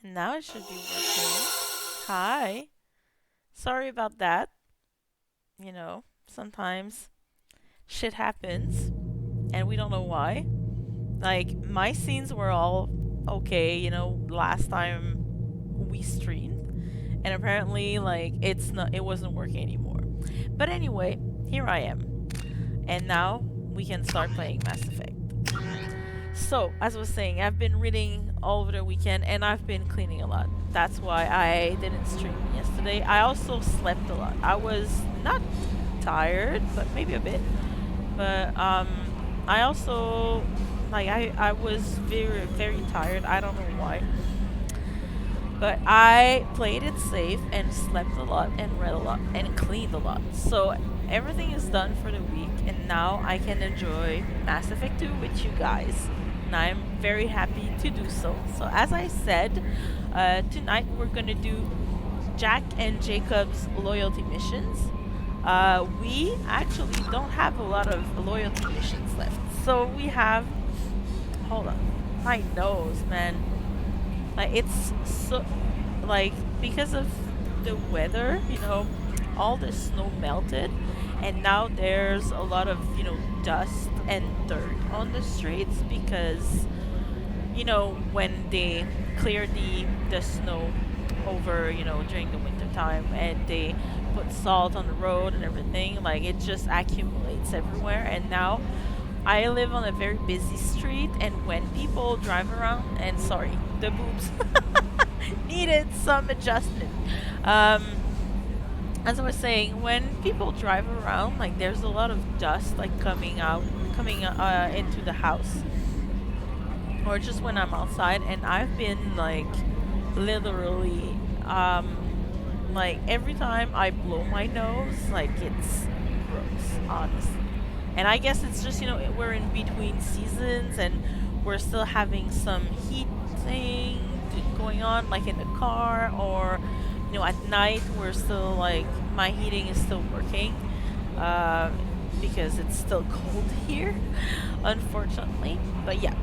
Now it should be working. Hi. Sorry about that. Sometimes shit happens and we don't know why. Like, my scenes were all okay, last time we streamed. And apparently, like, it wasn't working anymore. But anyway, here I am. And now we can start playing Mass Effect. So, as I was saying, I've been reading all over the weekend and I've been cleaning a lot. That's why I didn't stream yesterday. I also slept a lot. I was not tired, but maybe a bit. But I also I was very very tired. I don't know why. But I played it safe and slept a lot and read a lot and cleaned a lot. So everything is done for the week and now I can enjoy Mass Effect 2 with you guys. And I'm very happy to do so. So as I said, tonight we're gonna do Jack and Jacob's loyalty missions. We actually don't have a lot of loyalty missions left. So we have... Hold on. My nose, man. Like, it's so... Like, because of the weather, all the snow melted. And now there's a lot of, dust and dirt on the streets because, when they clear the snow over, during the winter time and they put salt on the road and everything, like it just accumulates everywhere. And now I live on a very busy street and when people drive around, and sorry, the boobs needed some adjustment. As I was saying, when people drive around, like there's a lot of dust like coming into the house, or just when I'm outside, and I've been like literally like every time I blow my nose, like it's gross, honestly. And I guess it's just, we're in between seasons and we're still having some heat thing going on, like in the car, or, at night we're still like, my heating is still working because it's still cold here, unfortunately. But yeah,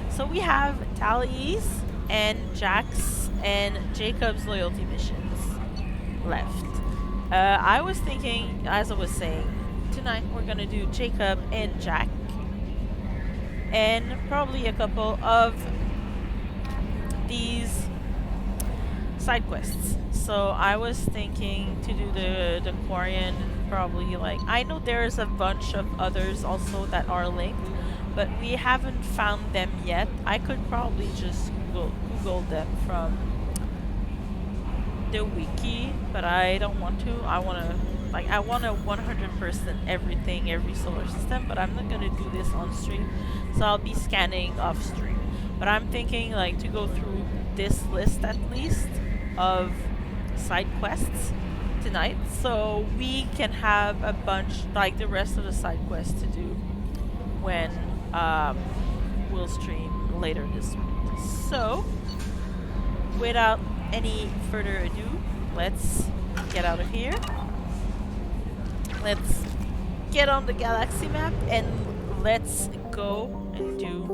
so we have Tali's and Jack's and Jacob's loyalty missions left. I was thinking, as I was saying, tonight we're gonna do Jacob and Jack, and probably a couple of these side quests. So I was thinking to do the Quarian, probably like, I know there's a bunch of others also that are linked, but we haven't found them yet. I could probably just Google them from the wiki, but I don't want to. I want to 100% everything, every solar system, but I'm not gonna do this on stream, so I'll be scanning off stream. But I'm thinking like to go through this list at least of side quests tonight, so we can have a bunch, like the rest of the side quests to do when we'll stream later this week. So without any further ado, let's get out of here. Let's get on the galaxy map and let's go and do...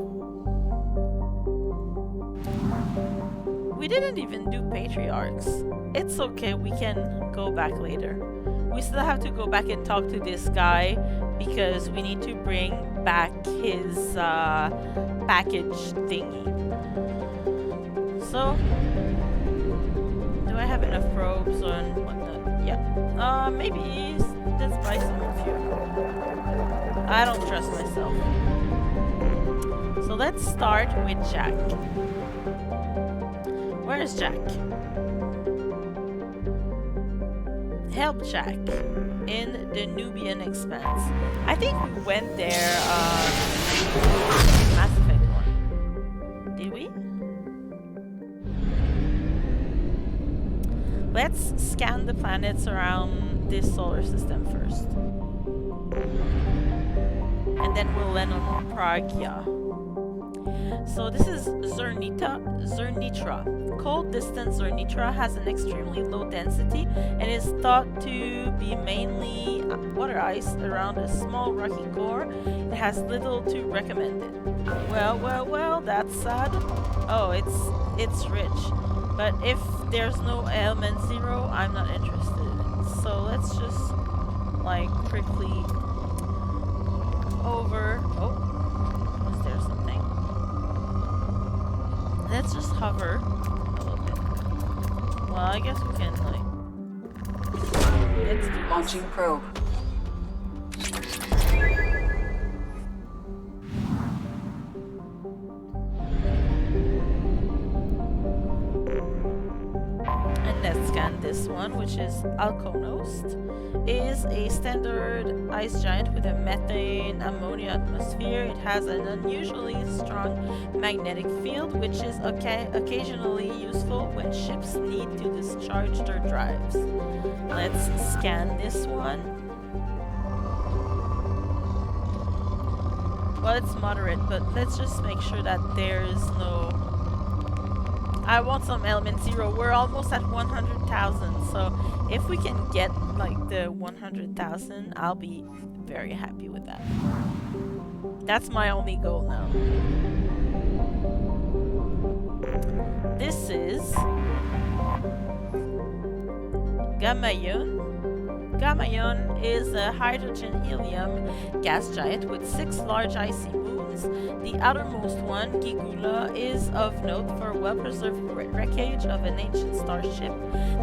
We didn't even do patriarchs. It's okay, we can go back later. We still have to go back and talk to this guy because we need to bring back his package thingy. So, do I have enough probes and whatnot? Yeah. Maybe let's buy some fuel. I don't trust myself. So let's start with Jack. Where is Jack? Help Jack in the Nubian Expanse. I think we went there Mass Effect 1. Did we? Let's scan the planets around this solar system first. And then we'll land on Pragya. So this is Zernitra. Cold distance Zernitra has an extremely low density and is thought to be mainly water ice around a small rocky core. It has little to recommend it. Well, that's sad. Oh, it's rich. But if there's no element 0, I'm not interested in it. So let's just like quickly over. Oh, was there something? Let's just hover a little bit. Well, I guess we can like. Let's do Launching probe. And let's scan this one, which is Alkonost. Is a standard ice giant with a methane ammonia atmosphere. It has an unusually strong magnetic field, which is occasionally useful when ships need to discharge their drives. Let's scan this one. Well, it's moderate, but let's just make sure that there's no... I want some element 0. We're almost at 100,000, so if we can get like the 100,000, I'll be very happy with that. That's my only goal now. This is Gamayon. Gamayon is a hydrogen-helium gas giant with 6 large icy moons. The outermost one, Gigula, is of note for a well-preserved wreckage of an ancient starship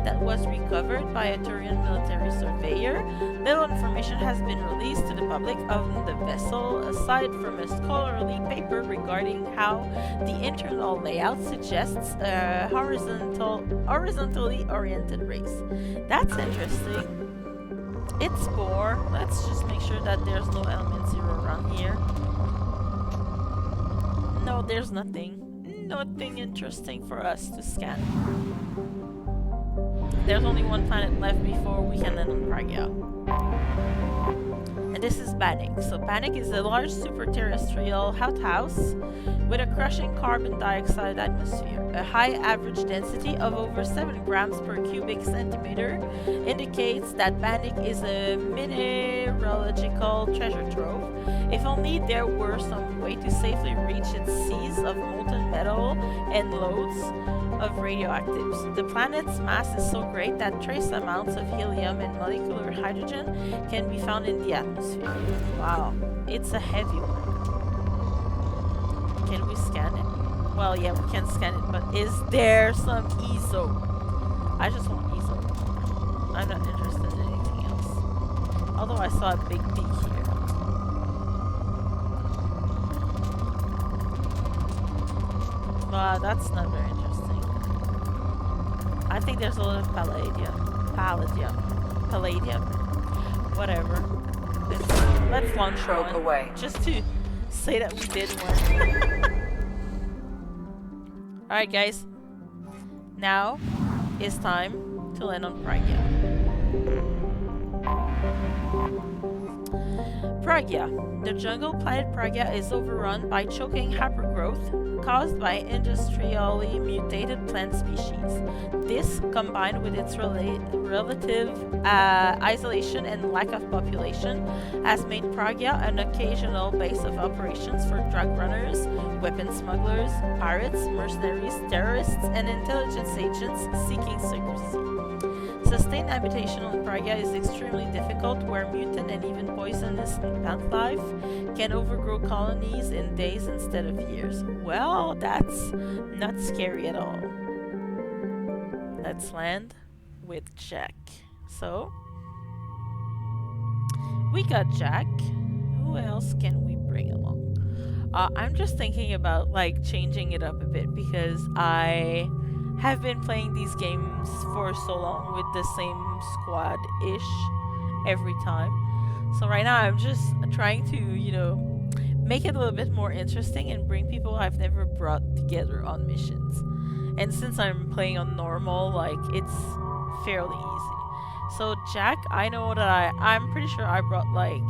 that was recovered by a Turian military surveyor. Little information has been released to the public of the vessel, aside from a scholarly paper regarding how the internal layout suggests a horizontally oriented race. That's interesting. It's 4. Let's just make sure that there's no element 0 around here. No, there's nothing. Nothing interesting for us to scan. There's only one planet left before we can land on Pragia. And this is Bannock. So Bannock is a large super-terrestrial outhouse with a crushing carbon dioxide atmosphere. A high average density of over 7 grams per cubic centimeter indicates that Bannock is a mineralogical treasure trove. If only there were some way to safely reach its seas of molten metal and loads of radioactives. The planet's mass is so great that trace amounts of helium and molecular hydrogen can be found in the atmosphere. Wow, it's a heavy one. Can we scan it? Well, yeah, we can scan it, but is there some ESO? I just want ESO. I'm not interested in anything else. Although I saw a big peak here. Wow, that's not very interesting. I think there's a lot of palladium. Palladium. Whatever. Let's launch one. Away. Just to say that we did one. Alright guys. Now is time to land on Pragia. Pragia. The jungle planet Pragia is overrun by choking hypergrowth caused by industrially mutated plant species. This, combined with its relative isolation and lack of population, has made Pragia an occasional base of operations for drug runners, weapon smugglers, pirates, mercenaries, terrorists, and intelligence agents seeking secrecy. Sustained habitation on Pragia is extremely difficult, where mutant and even poisonous plant life can overgrow colonies in days instead of years. Well, that's not scary at all. Let's land with Jack. So, we got Jack. Who else can we bring along? I'm just thinking about like changing it up a bit because I have been playing these games for so long with the same squad-ish every time. So right now I'm just trying to, you know, make it a little bit more interesting and bring people I've never brought together on missions. And since I'm playing on normal, like, it's fairly easy. So Jack, I know that I'm pretty sure I brought like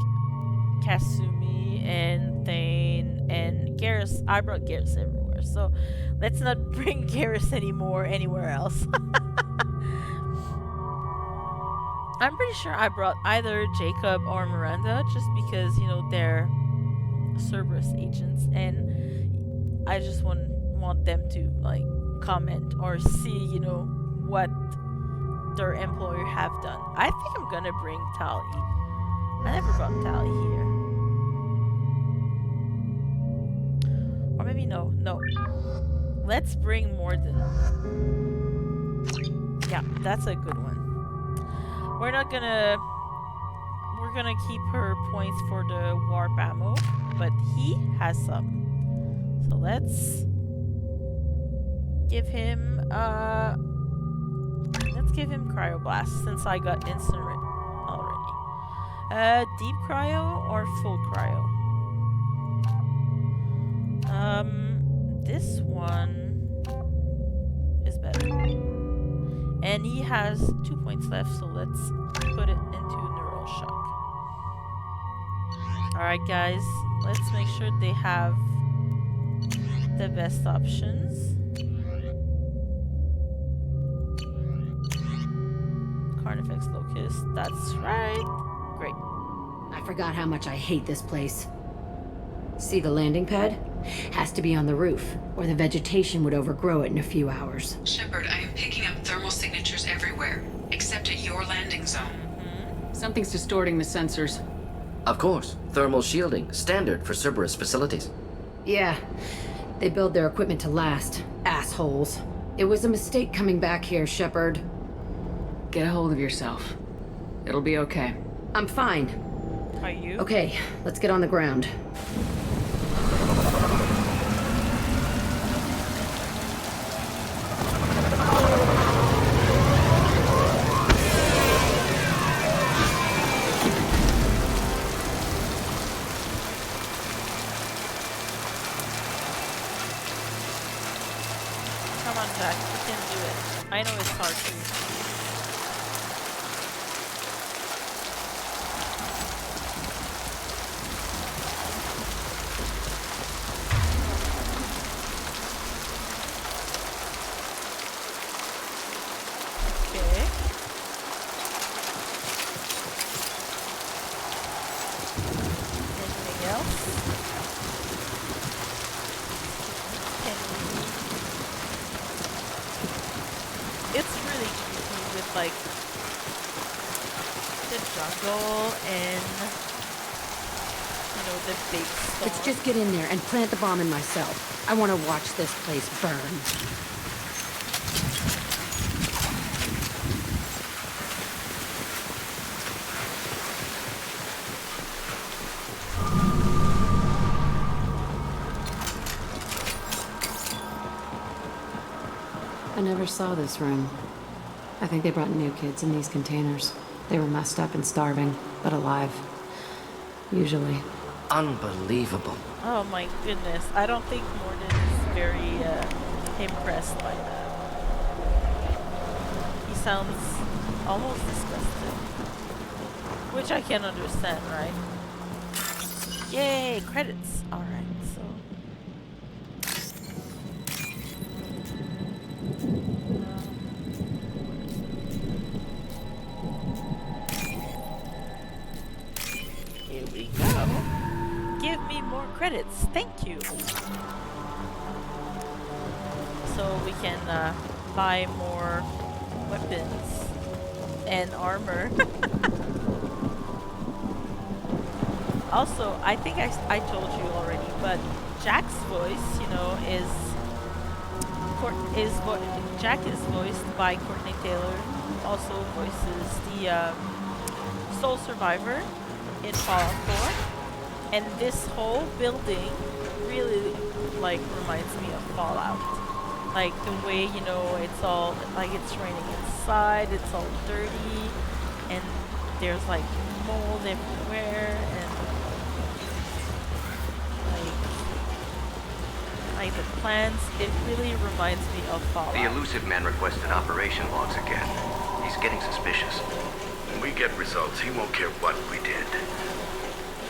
Kasumi and Thane and Garrus. I brought Garrus everywhere. So let's not bring Garrus anymore anywhere else. I'm pretty sure I brought either Jacob or Miranda just because, you know, they're Cerberus agents and I just want them to, like, comment or see, you know, what their employer have done. I think I'm gonna bring Tali. I never brought Tali here. Or maybe no. Let's bring Morden. Yeah, that's a good one. We're gonna keep her points for the warp ammo, but he has some. So let's give him cryoblast since I got incinerate already. Deep cryo or full cryo? This one is better. And he has 2 points left, so let's put it into neural shock. Alright guys, let's make sure they have the best options. Carnifex Locust, that's right. Great. I forgot how much I hate this place. See the landing pad? Has to be on the roof, or the vegetation would overgrow it in a few hours. Shepard, I am picking up thermal signatures everywhere, except at your landing zone. Something's distorting the sensors. Of course. Thermal shielding, standard for Cerberus facilities. Yeah, they build their equipment to last. Assholes. It was a mistake coming back here, Shepard. Get a hold of yourself. It'll be okay. I'm fine. Are you? Okay, let's get on the ground. Come on, Jack. You can do it. I know it's hard too. Okay. Anything else? It's really creepy with like the jungle and you know the big storm. Let's just get in there and plant the bomb in myself. I want to watch this place burn. I never saw this room. I think they brought new kids in these containers. They were messed up and starving, but alive. Usually. Unbelievable. Oh my goodness. I don't think Morden is very impressed by that. He sounds almost disgusted. Which I can understand, right? Yay! Credits! Alright, so... Here we go. Give me more credits. Thank you. So we can buy more weapons and armor. Also, I think I told you already, but Jack's voice, you know, Jack is voiced by Courtney Taylor. Also voices the Soul Survivor in Fallout 4, and this whole building really like reminds me of Fallout. Like the way, you know, it's all like it's raining inside, it's all dirty, and there's like mold everywhere, and like the plants. It really reminds me of Fallout. The elusive man requested operation logs again. He's getting suspicious. When we get results, he won't care what we did.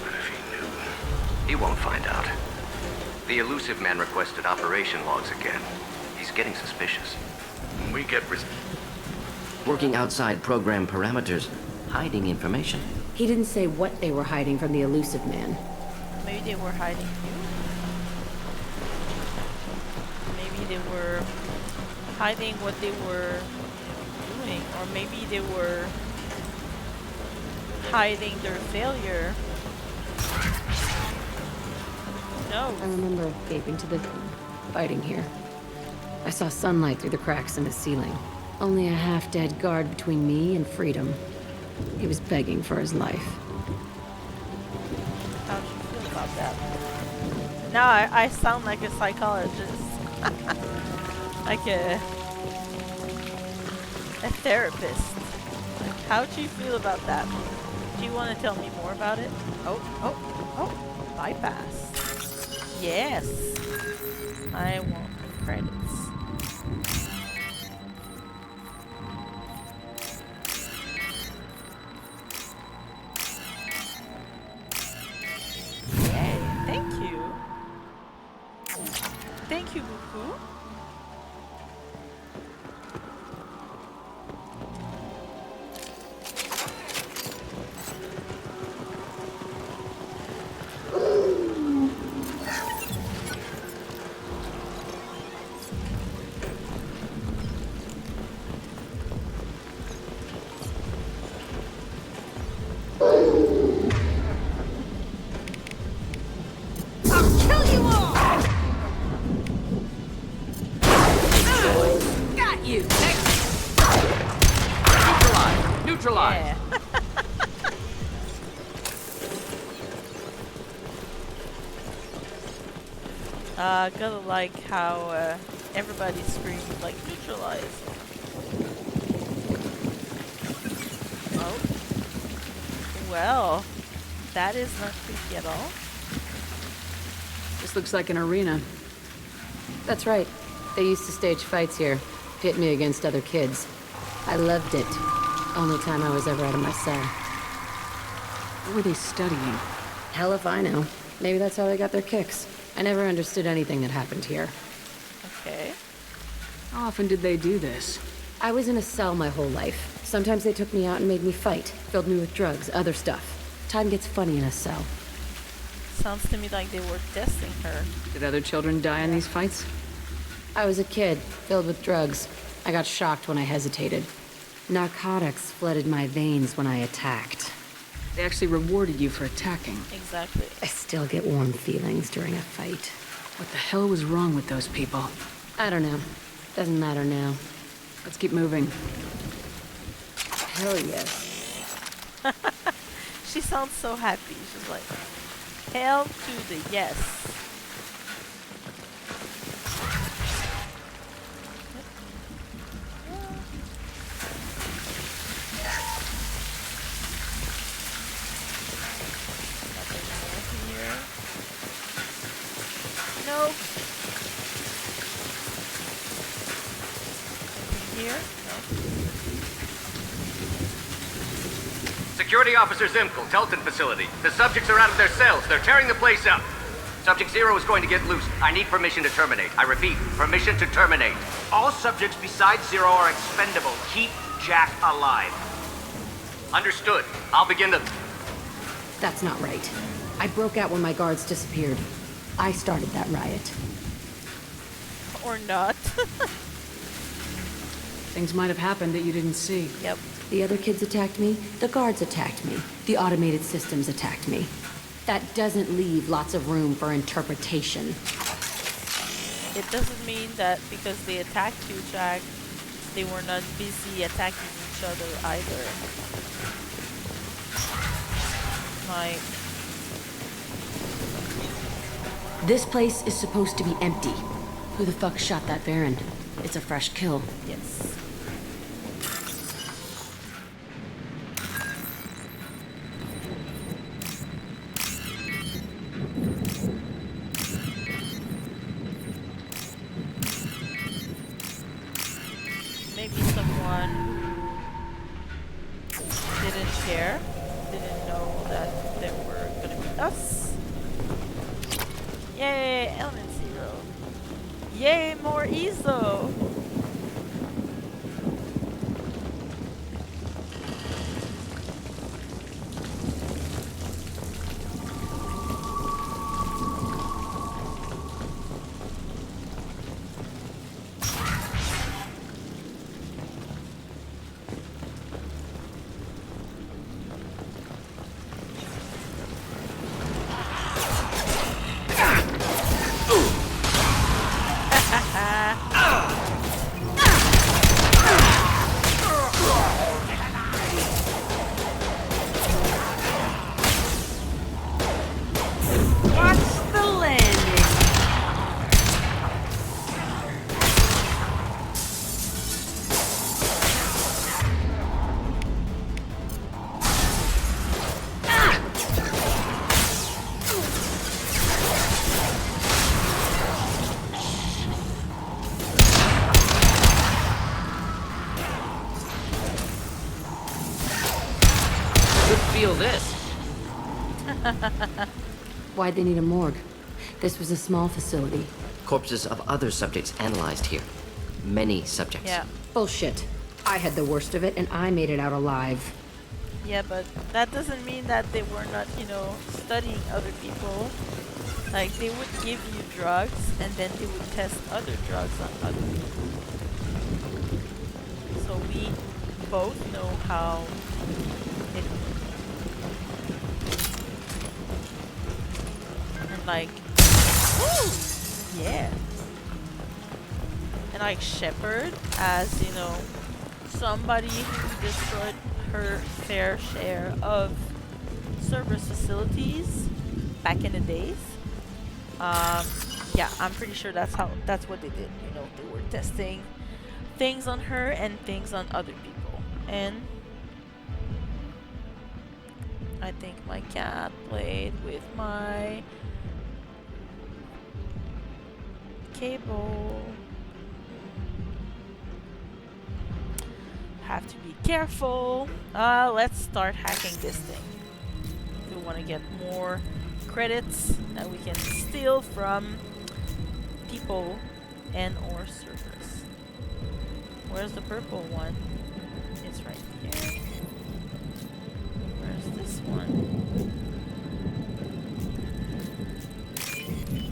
But if he knew... He won't find out. The elusive man requested operation logs again. He's getting suspicious. When we get Working outside program parameters, hiding information. He didn't say what they were hiding from the elusive man. Maybe they were hiding you. Maybe they were hiding what they were doing, or maybe they were hiding their failure. No. I remember escaping to the fighting here. I saw sunlight through the cracks in the ceiling. Only a half-dead guard between me and freedom. He was begging for his life. How'd you feel about that? Now I sound like a psychologist. Like a therapist. Like, how'd you feel about that? Do you want to tell me more about it? Oh, bypass. Yes. I want the credits. Yay, thank you. Thank you, Buku. Neutralize. Yeah. Gotta like how everybody screams like neutralize. Oh. Well, that is not creepy at all. This looks like an arena. That's right. They used to stage fights here. Pit me against other kids. I loved it. Only time I was ever out of my cell. What were they studying? Hell if I know. Maybe that's how they got their kicks. I never understood anything that happened here. Okay. How often did they do this? I was in a cell my whole life. Sometimes they took me out and made me fight. Filled me with drugs, other stuff. Time gets funny in a cell. Sounds to me like they were testing her. Did other children die in these fights? I was a kid, filled with drugs. I got shocked when I hesitated. Narcotics flooded my veins when I attacked. They actually rewarded you for attacking. Exactly. I still get warm feelings during a fight. What the hell was wrong with those people? I don't know. Doesn't matter now. Let's keep moving. Hell yes. She sounds so happy. She's like, hell to the yes. No. Here? No. Security Officer Zimkel, Telton facility. The subjects are out of their cells. They're tearing the place up. Subject Zero is going to get loose. I need permission to terminate. I repeat, permission to terminate. All subjects besides Zero are expendable. Keep Jack alive. Understood. I'll begin the... That's not right. I broke out when my guards disappeared. I started that riot. Or not. Things might have happened that you didn't see. Yep. The other kids attacked me, the guards attacked me, the automated systems attacked me. That doesn't leave lots of room for interpretation. It doesn't mean that because they attacked you, Jack, they were not busy attacking each other either. Like... This place is supposed to be empty. Who the fuck shot that Baron? It's a fresh kill. Yes. Maybe someone who didn't care, didn't know that there were gonna be us. Yay, Element Zero. Yay, more EZO. steal this. Why'd they need a morgue? This was a small facility. Corpses of other subjects analyzed here. Many subjects. Yeah. Bullshit. I had the worst of it, and I made it out alive. Yeah, but that doesn't mean that they were not, you know, studying other people. Like, they would give you drugs, and then they would test other drugs on other people. So we both know how it and like, woo! Yeah. And like Shepard, as you know, somebody who destroyed her fair share of Cerberus facilities back in the days. Yeah, I'm pretty sure that's what they did. You know, they were testing things on her and things on other people. And I think my cat played with my cable. Have to be careful. Let's start hacking this thing. We want to get more credits that we can steal from people and or servers. Where's the purple one? It's right here. Where's this one?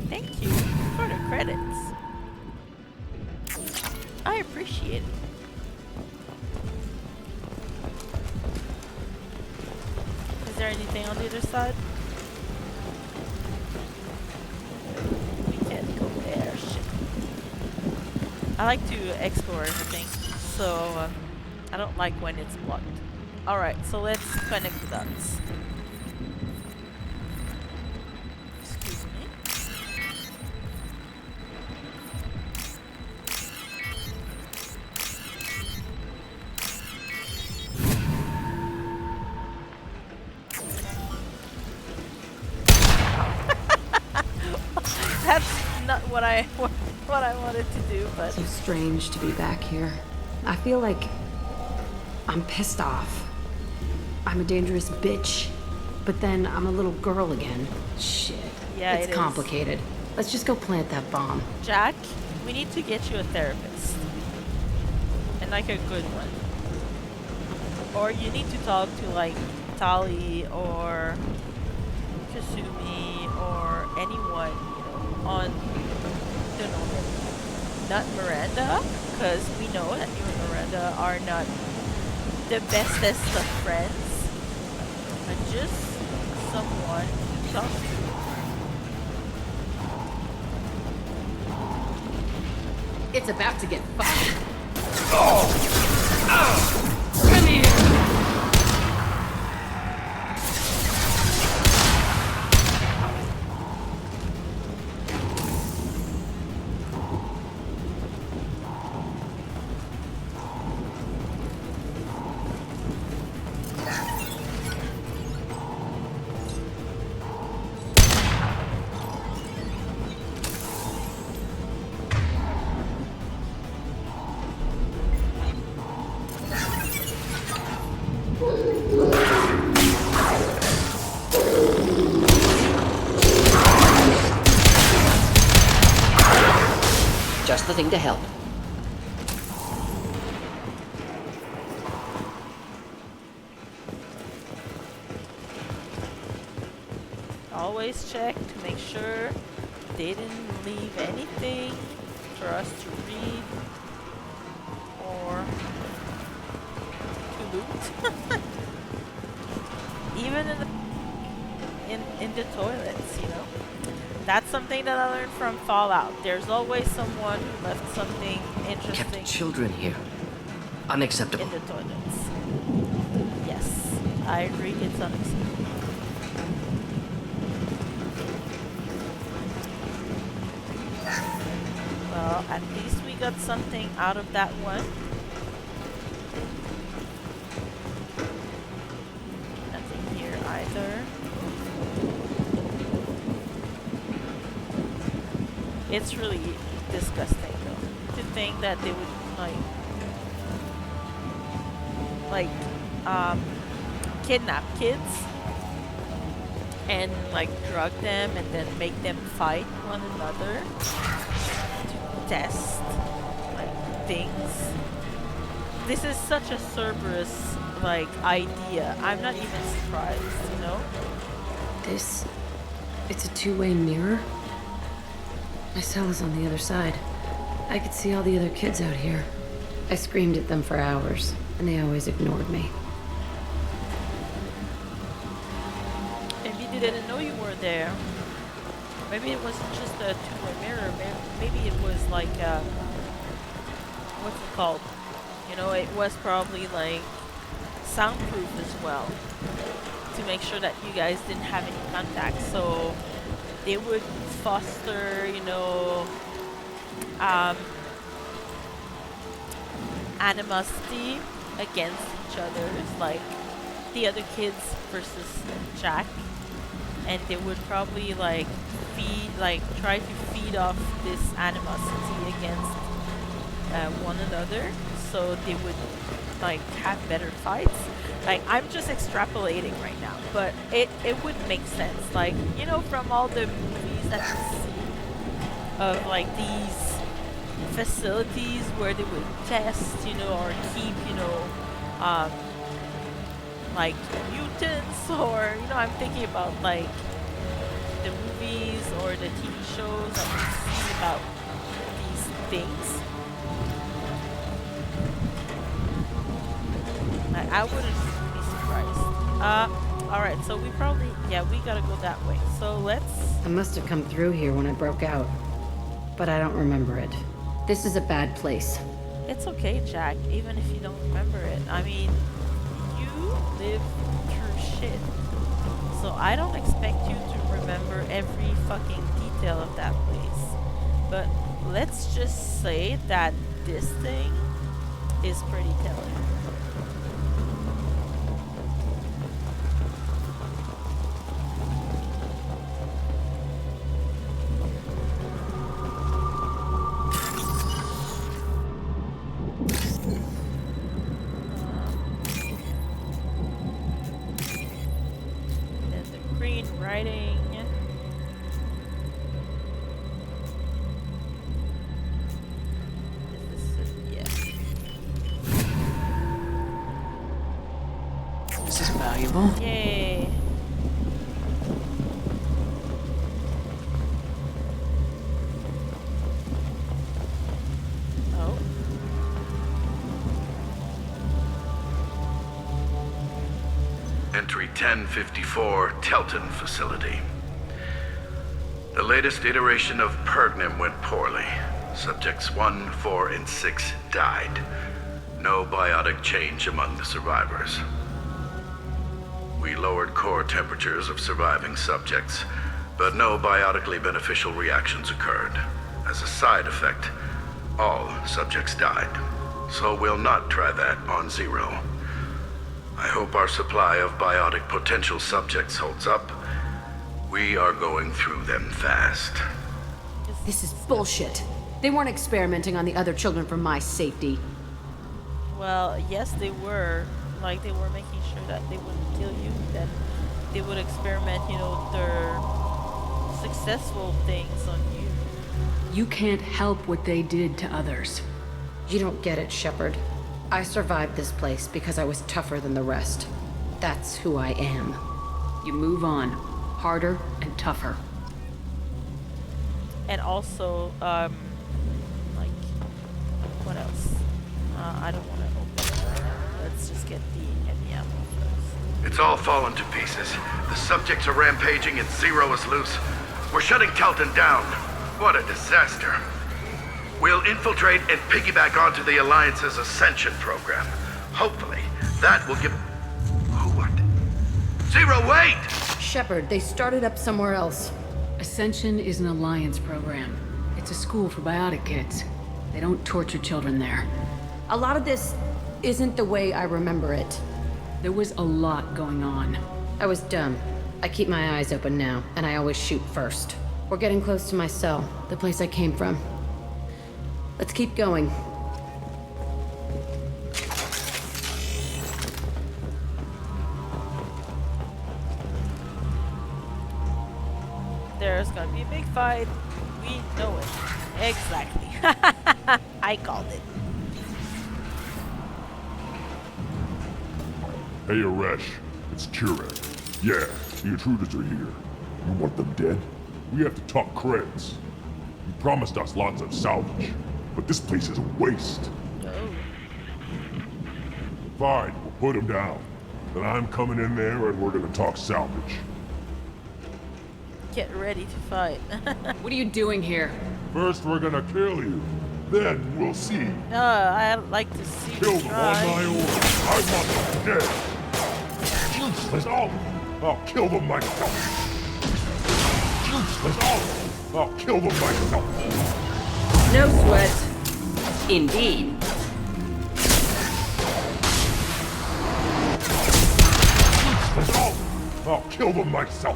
Thank you for the credits. I appreciate it. Is there anything on the other side? We can't go there. Shit. I like to explore everything, so I don't like when it's blocked. Alright, so let's connect the dots. Excuse me. That's not what I wanted to do, but So strange to be back here. I feel like I'm pissed off. I'm a dangerous bitch, but then I'm a little girl again. Shit. Yeah, it's it is. complicated. Let's just go plant that bomb. Jack, we need to get you a therapist. And like a good one. Or you need to talk to like Tali or Kasumi or anyone, you know, on the normal. Not Miranda, because we know that you and Miranda are not the bestest of friends. But just someone to talk to. It's about to get fucked. Come here! Just the thing to help. Always check to make sure they didn't leave anything for us to read or to loot. Even in the toilets, you know. That's something that I learned from Fallout. There's always someone who left something interesting Kept children here. Unacceptable. in the toilets. Yes, I agree. It's unacceptable. Well, at least we got something out of that one. Nothing here either. It's really disgusting though, to think that they would like kidnap kids and like drug them and then make them fight one another to test like things. This is such a Cerberus like idea. I'm not even surprised, you know? It's a two-way mirror? My cell is on the other side. I could see all the other kids out here. I screamed at them for hours, and they always ignored me. Maybe they didn't know you were there. Maybe it wasn't just a two-way mirror. Maybe it was like, what's it called? You know, it was probably like soundproof as well, to make sure that you guys didn't have any contact. So they would foster, you know, animosity against each other, like the other kids versus Jack, and they would probably like try to feed off this animosity against one another, so they would like have better fights. Like, I'm just extrapolating right now, but it would make sense, like, you know, from all the movies that you see of like these facilities where they would test, you know, or keep, you know, like mutants, or, you know, I'm thinking about like the movies or the TV shows that we see about these things. I wouldn't be surprised. Alright, so we probably, yeah, we gotta go that way. So let's... I must have come through here when I broke out, but I don't remember it. This is a bad place. It's okay, Jack, even if you don't remember it. I mean, you live through shit. So I don't expect you to remember every fucking detail of that place. But let's just say that this thing is pretty telling. Writing. This is valuable. Yay. Oh. Entry 1054, Telton Facility. The latest iteration of Pergnim went poorly. Subjects 1, 4, and 6 died. No biotic change among the survivors. We lowered core temperatures of surviving subjects, but no biotically beneficial reactions occurred. As a side effect, all subjects died. So we'll not try that on Zero. I hope our supply of biotic potential subjects holds up. We are going through them fast. This is bullshit. They weren't experimenting on the other children for my safety. Well, yes, they were. Like, they were making sure that they wouldn't kill you. That they would experiment, you know, their successful things on you. You can't help what they did to others. You don't get it, Shepard. I survived this place because I was tougher than the rest. That's who I am. You move on. Harder and tougher. And also, like, what else? I don't want to open it right now. Let's just get the heavy ammo first. It's all fallen to pieces. The subjects are rampaging and Zero is loose. We're shutting Telton down. What a disaster. We'll infiltrate and piggyback onto the Alliance's Ascension program. Hopefully, that will give... What? Zero, wait! Shepard, they started up somewhere else. Ascension is an Alliance program. It's a school for biotic kids. They don't torture children there. A lot of this isn't the way I remember it. There was a lot going on. I was dumb. I keep my eyes open now, and I always shoot first. We're getting close to my cell, the place I came from. Let's keep going. there's gonna be a big fight. We know it. Exactly. I called it. Hey, Aresh. It's Chirag. Yeah, the intruders are here. You want them dead? We have to talk creds. You promised us lots of salvage, but this place is a waste. Oh. Fine, we'll put them down. Then I'm coming in there and we're gonna talk salvage. Get ready to fight. What are you doing here? First we're gonna kill you. Then we'll see. I'd like to see Kill you them try. on my order. I want them dead. Useless all of them. I'll kill them myself. Useless all of them. I'll kill them myself. No sweat. Indeed. Useless all of them. I'll kill them myself.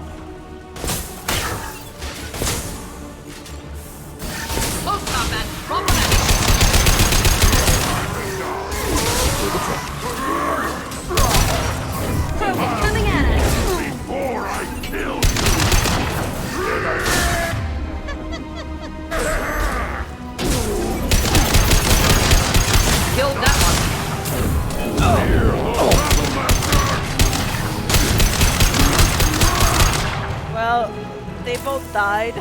Close combat. Roll back. Coming at us! Before I kill Killed that Well, they both died.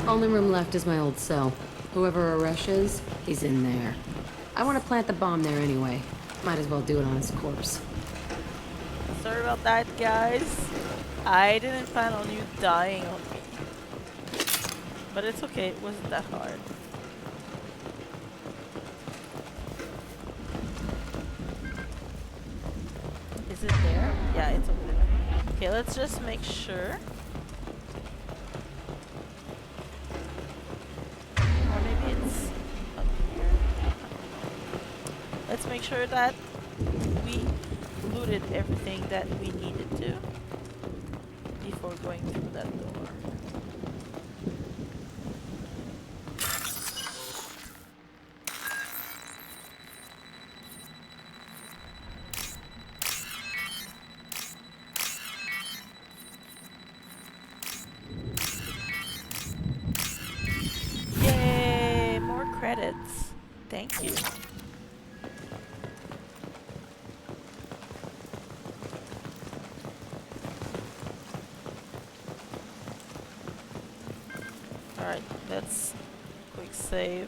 Only room left is my old cell. Whoever Aresh is, he's in there. I want to plant the bomb there anyway. Might as well do it on his corpse. Sorry about that, guys. I didn't plan on you dying on me. But it's okay, it wasn't that hard. Is it there? Yeah, it's over there. Okay, let's just make sure. Or maybe it's up here. Let's make sure that we looted everything that we needed to before going through that door. Yay! More credits. Thank you. Alright, let's quick save.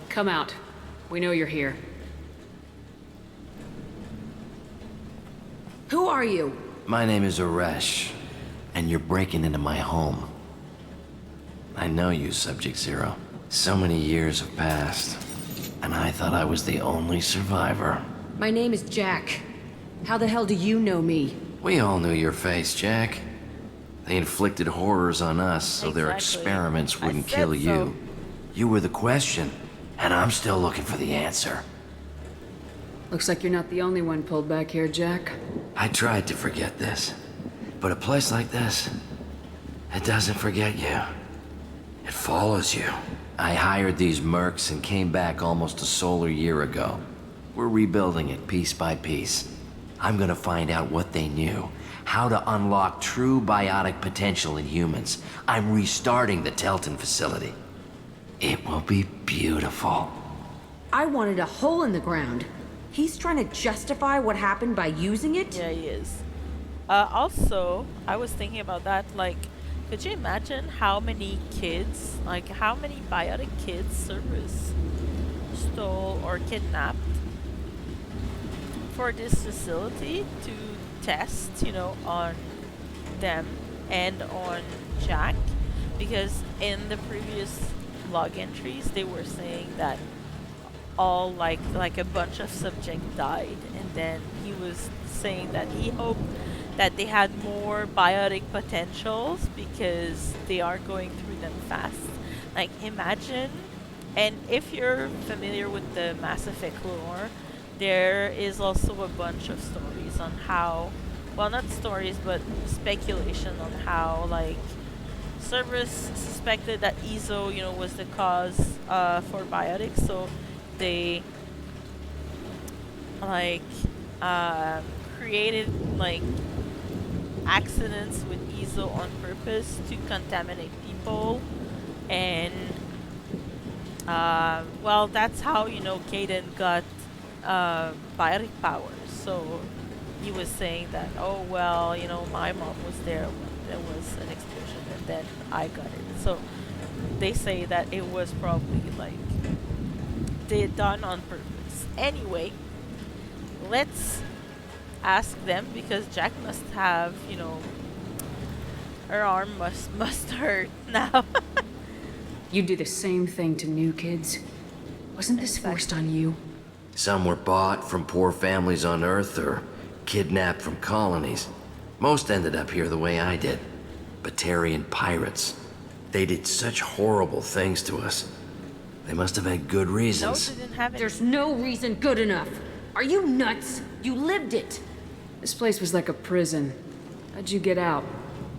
Come out. We know you're here. Who are you? My name is Aresh, and you're breaking into my home. I know you, Subject Zero. So many years have passed, and I thought I was the only survivor. My name is Jack. How the hell do you know me? We all knew your face, Jack. They inflicted horrors on us so their Exactly. experiments I wouldn't said kill so. you. You were the question, and I'm still looking for the answer. Looks like you're not the only one pulled back here, Jack. I tried to forget this, but a place like this, it doesn't forget you. It follows you. I hired these mercs and came back almost a solar year ago. We're rebuilding it piece by piece. I'm gonna find out what they knew, how to unlock true biotic potential in humans. I'm restarting the Telton facility. It will be beautiful. I wanted a hole in the ground. He's trying to justify what happened by using it? Yeah, he is. Also, I was thinking about that, like, could you imagine how many kids, like how many biotic kids Cerberus stole or kidnapped for this facility to test, you know, on them and on Jack? Because in the previous log entries, they were saying that all like a bunch of subjects died, and then he was saying that he hoped that they had more biotic potentials because they are going through them fast. Like, imagine, and if you're familiar with the Mass Effect lore, there is also a bunch of stories on how, well, not stories, but speculation on how, like, Cerberus suspected that Ezo, you know, was the cause for biotics, so they like created like accidents with Iso on purpose to contaminate people, and well, that's how Caden got biotic powers. So he was saying that, oh well, my mom was there when there was an explosion, and then I got it. So they say that it was probably like they done on purpose. Anyway, let's ask them, because Jack must have, her arm must hurt now. You do the same thing to new kids. Wasn't this forced on you? Some were bought from poor families on Earth or kidnapped from colonies. Most ended up here the way I did. Batarian pirates. They did such horrible things to us. They must have had good No, reasons. they didn't have any. There's no reason good enough. Are you nuts? You lived it. This place was like a prison. How'd you get out?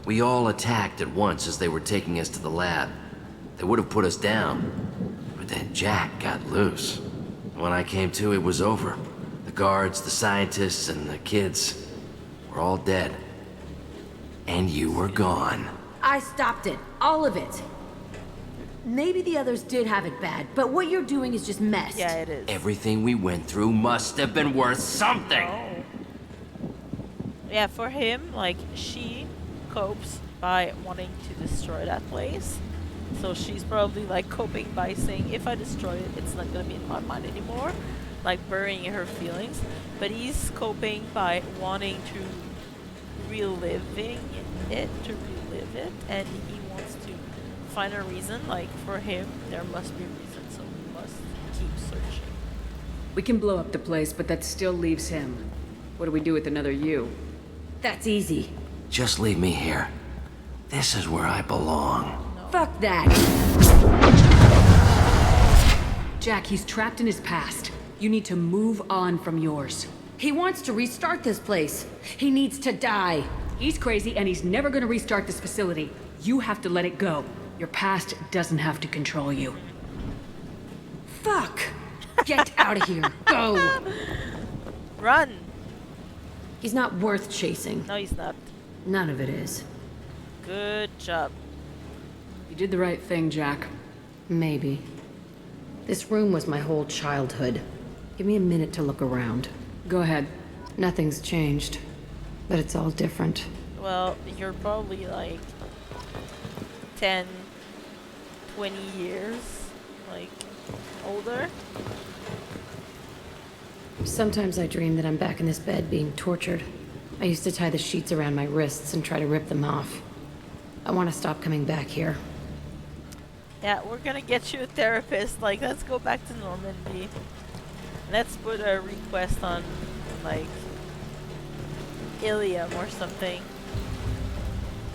We all attacked at once as they were taking us to the lab. They would have put us down. But then Jack got loose. When I came to, it was over. The guards, the scientists, and the kids were all dead. And you were gone. I stopped it. All of it. Maybe the others did have it bad, but what you're doing is just messed. Yeah, it is. Everything we went through must have been worth something. Oh. Yeah, for him, like, she copes by wanting to destroy that place. So she's probably like coping by saying, if I destroy it, it's not gonna be in my mind anymore. Like burying her feelings. But he's coping by wanting to relive it, and he wants to find a reason. Like for him, there must be a reason, so we must keep searching. We can blow up the place, but that still leaves him. What do we do with another you? That's easy. Just leave me here. This is where I belong. Fuck that. Jack, he's trapped in his past. You need to move on from yours. He wants to restart this place. He needs to die. He's crazy and he's never gonna restart this facility. You have to let it go. Your past doesn't have to control you. Fuck. Get out of here. Go. Run! He's not worth chasing. No, he's not. None of it is. Good job. You did the right thing, Jack. Maybe. This room was my whole childhood. Give me a minute to look around. Go ahead. Nothing's changed, but it's all different. Well, you're probably like 10, 20 years, like, older. Sometimes I dream that I'm back in this bed being tortured. I used to tie the sheets around my wrists and try to rip them off. I want to stop coming back here. Yeah, we're gonna get you a therapist. Like, let's go back to Normandy. Let's put a request on, like, Ilium or something.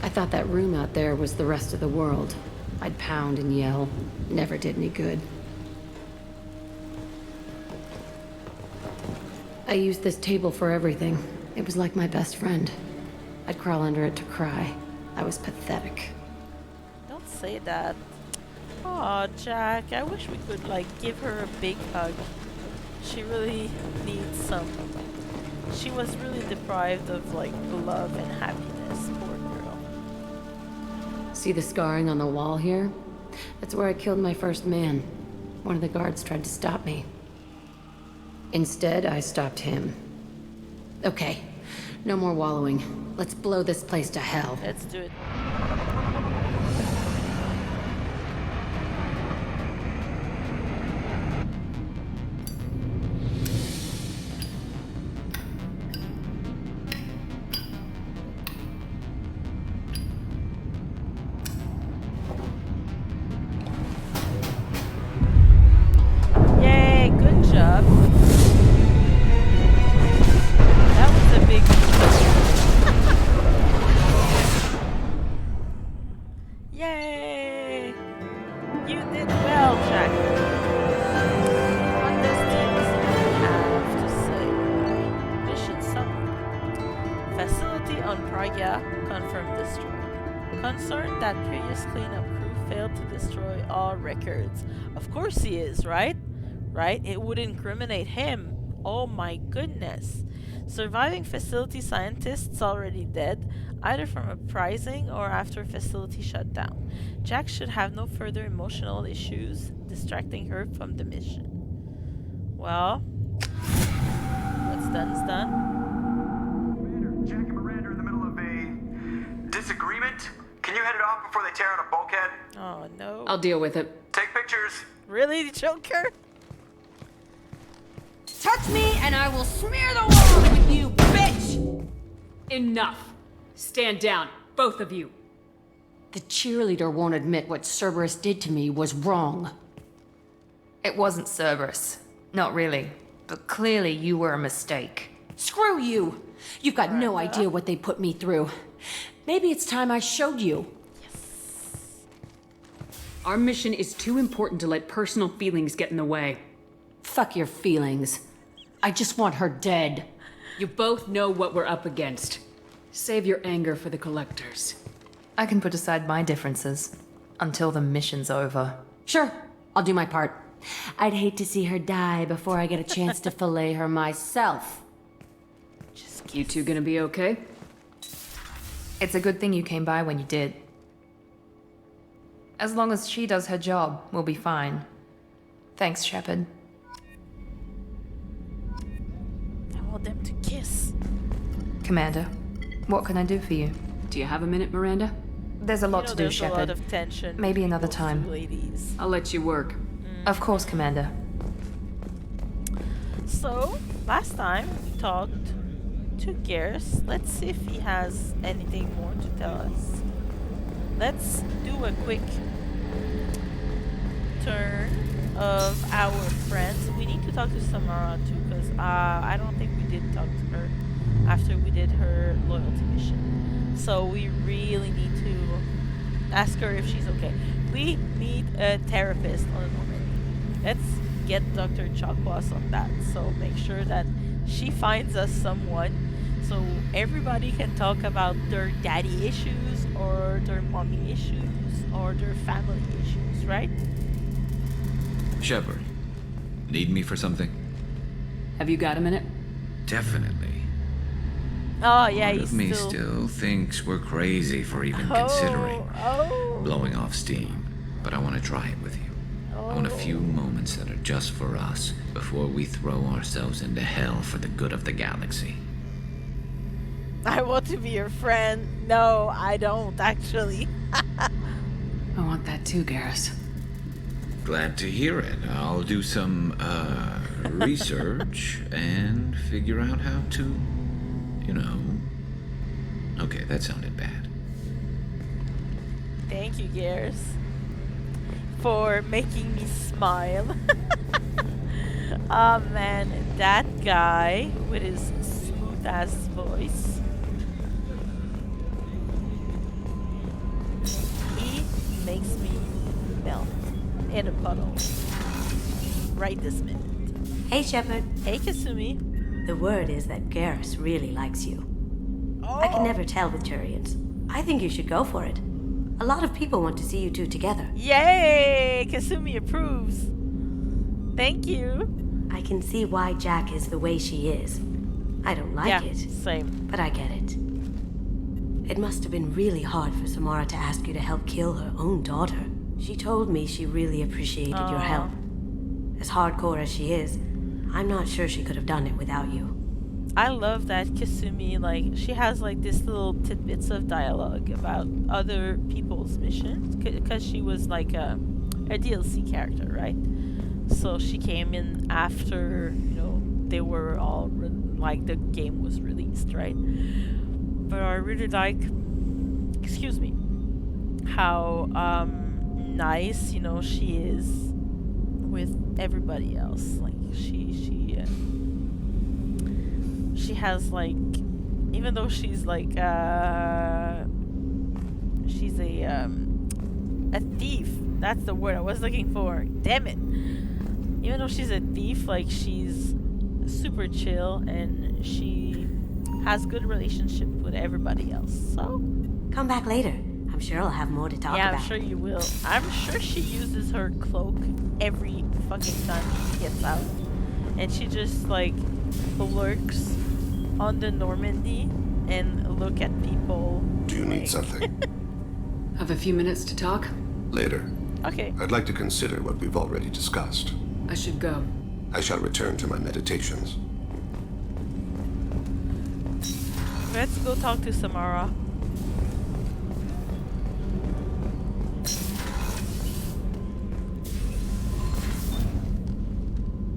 I thought that room out there was the rest of the world. I'd pound and yell. Never did any good. I used this table for everything. It was like my best friend. I'd crawl under it to cry. I was pathetic. Don't say that. Aw, Jack, I wish we could, like, give her a big hug. She really needs some. She was really deprived of, like, love and happiness. Poor girl. See the scarring on the wall here? That's where I killed my first man. One of the guards tried to stop me. Instead, I stopped him. Okay, no more wallowing. Let's blow this place to hell. Let's do it. Yay, good job. That was a big Yay! You did well, Jack. What does TLC have to say? Mission summary. Facility on Praga confirmed destroyed. Concerned that previous cleanup crew failed to destroy all records. Of course he is, right? right? It would incriminate him. Oh my goodness. Surviving facility scientists already dead, either from uprising or after facility shut down. Jack should have no further emotional issues distracting her from the mission. Well, what's done is done. Commander, Jack and Miranda are in the middle of a disagreement. Can you head it off before they tear out a bulkhead? Oh no. I'll deal with it. Take pictures. Really, Joker? Touch me and I will smear the world with you, bitch! Enough. Stand down, both of you. The cheerleader won't admit what Cerberus did to me was wrong. It wasn't Cerberus. Not really. But clearly you were a mistake. Screw you! You've got no idea what they put me through. Maybe it's time I showed you. Our mission is too important to let personal feelings get in the way. Fuck your feelings. I just want her dead. You both know what we're up against. Save your anger for the collectors. I can put aside my differences until the mission's over. Sure, I'll do my part. I'd hate to see her die before I get a chance to fillet her myself. You two gonna be okay? It's a good thing you came by when you did. As long as she does her job, we'll be fine. Thanks, Shepard. I want them to kiss. Commander, what can I do for you? Do you have a minute, Miranda? There's a lot to do, there's Shepard. a lot of tension. Maybe another between time. those two ladies. I'll let you work. Of course, Commander. So, last time we talked to Garrus. Let's see if he has anything more to tell us. Let's do a quick turn of our friends. We need to talk to Samara too, because I don't think we did talk to her after we did her loyalty mission. So we really need to ask her if she's okay. We need a therapist on the moment. Let's get Dr. Chakwas on that. So make sure that she finds us someone so everybody can talk about their daddy issues or their mommy issues or their family issues, right? Shepard, need me for something? Have you got a minute? Definitely. Oh yeah, Part he's of me still thinks we're crazy for even considering blowing off steam, but I want to try it with you. I want a few moments that are just for us before we throw ourselves into hell for the good of the galaxy. I want to be your friend. No, I don't actually. I want that too, Garrus. Glad to hear it. I'll do some research and figure out how to, you know. Okay, that sounded bad. Thank you, Garrus, for making me smile. Oh man, that guy with his smooth ass voice. He makes me melt in a puddle right this minute. Hey, Shepard. Hey, Kasumi. The word is that Garrus really likes you. I can never tell with Turians. I think you should go for it. A lot of people want to see you two together. Yay! Kasumi approves. Thank you. I can see why Jack is the way she is. I don't like it. Same. But I get it. It must have been really hard for Samara to ask you to help kill her own daughter. She told me she really appreciated your help. As hardcore as she is, I'm not sure she could have done it without you. I love that Kasumi, like, she has like this little tidbits of dialogue about other people's missions, because she was like a DLC character, right? So she came in after, you know, they were all like the game was released, right? But I really like, excuse me, how nice, you know, she is with everybody else. Like she has like, even though she's like she's a thief. That's the word I was looking for. Damn it. Even though she's a thief, like, she's super chill and she has good relationship with everybody else. So come back later. I'm sure I'll have more to talk Yeah, about. I'm sure you will. I'm sure she uses her cloak every fucking time she gets out. And she just, like, lurks on the Normandy and look at people. Do you need something? Have a few minutes to talk? Later. Okay. I'd like to consider what we've already discussed. I should go. I shall return to my meditations. Let's go talk to Samara.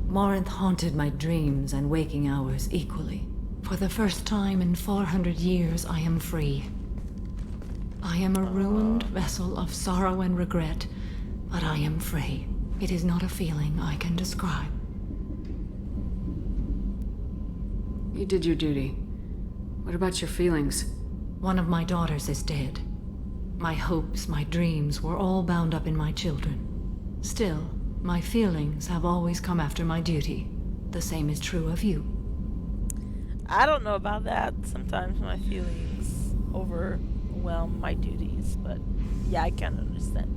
Morinth haunted my dreams and waking hours equally. For the first time in 400 years, I am free. I am a ruined vessel of sorrow and regret, but I am free. It is not a feeling I can describe. You did your duty. What about your feelings? One of my daughters is dead. My hopes, my dreams were all bound up in my children. Still, my feelings have always come after my duty. The same is true of you. I don't know about that. Sometimes my feelings overwhelm my duties, but yeah, I can understand.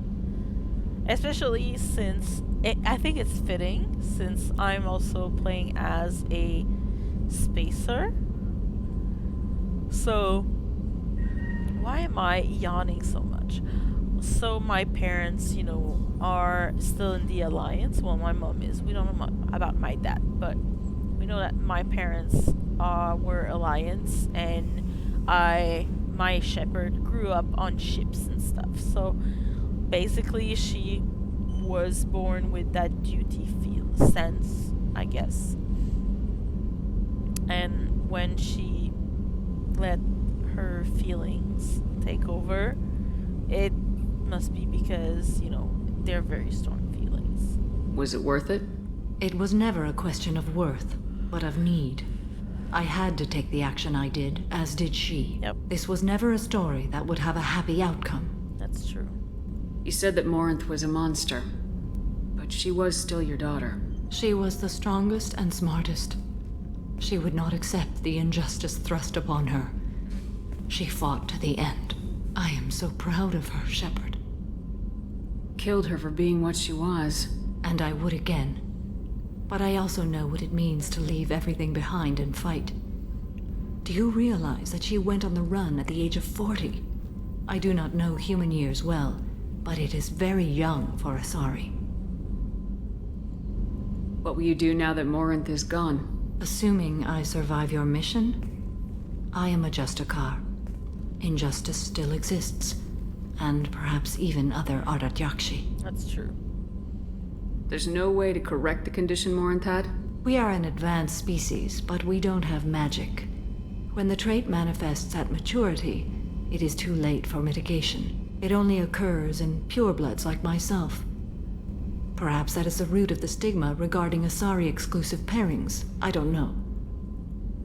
Especially since I think it's fitting, since I'm also playing as a spacer. So, why am I yawning so much? So my parents, you know, are still in the Alliance. Well, my mom is. We don't know about my dad, but we know that my parents were Alliance, and my Shepard grew up on ships and stuff. So basically, she was born with that duty sense, I guess. And when she let her feelings take over, it must be because, you know, they're very strong feelings. Was it worth it? It was never a question of worth, but of need. I had to take the action I did, as did she. Yep. This was never a story that would have a happy outcome. That's true. You said that Morinth was a monster, but she was still your daughter. She was the strongest and smartest. She would not accept the injustice thrust upon her. She fought to the end. I am so proud of her, Shepard. Killed her for being what she was. And I would again. But I also know what it means to leave everything behind and fight. Do you realize that she went on the run at the age of 40? I do not know human years well, but it is very young for Asari. What will you do now that Morinth is gone? Assuming I survive your mission, I am a Justikar. Injustice still exists, and perhaps even other Ardat Yakshi. That's true. There's no way to correct the condition Morinth had? We are an advanced species, but we don't have magic. When the trait manifests at maturity, it is too late for mitigation. It only occurs in purebloods like myself. Perhaps that is the root of the stigma regarding Asari-exclusive pairings. I don't know.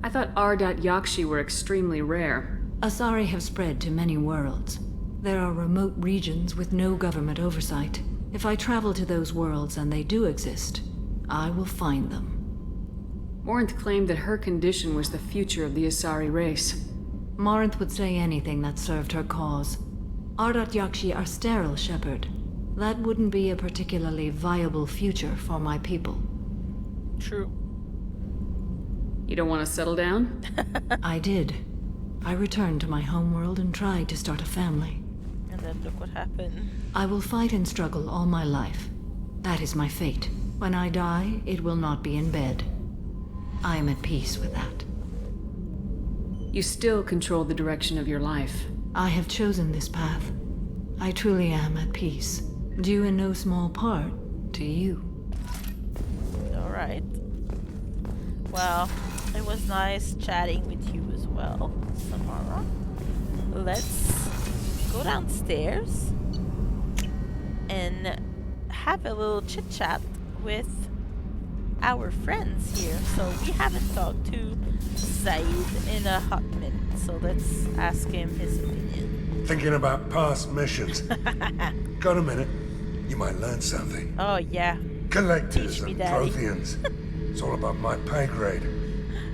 I thought Ardat Yakshi were extremely rare. Asari have spread to many worlds. There are remote regions with no government oversight. If I travel to those worlds, and they do exist, I will find them. Morinth claimed that her condition was the future of the Asari race. Morinth would say anything that served her cause. Ardat Yakshi are sterile, Shepard. That wouldn't be a particularly viable future for my people. True. You don't want to settle down? I did. I returned to my homeworld and tried to start a family. And then look what happened. I will fight and struggle all my life. That is my fate. When I die, it will not be in bed. I am at peace with that. You still control the direction of your life. I have chosen this path. I truly am at peace. Due in no small part to you. Alright. Well, it was nice chatting with you as well, Samara. Let's go downstairs and have a little chit chat with our friends here. So we haven't talked to Zaid in a hot minute, so let's ask him his opinion. Thinking about past missions. Got a minute? You might learn something. Oh yeah. Collectors Teach me, and Daddy. Protheans. It's all above my pay grade.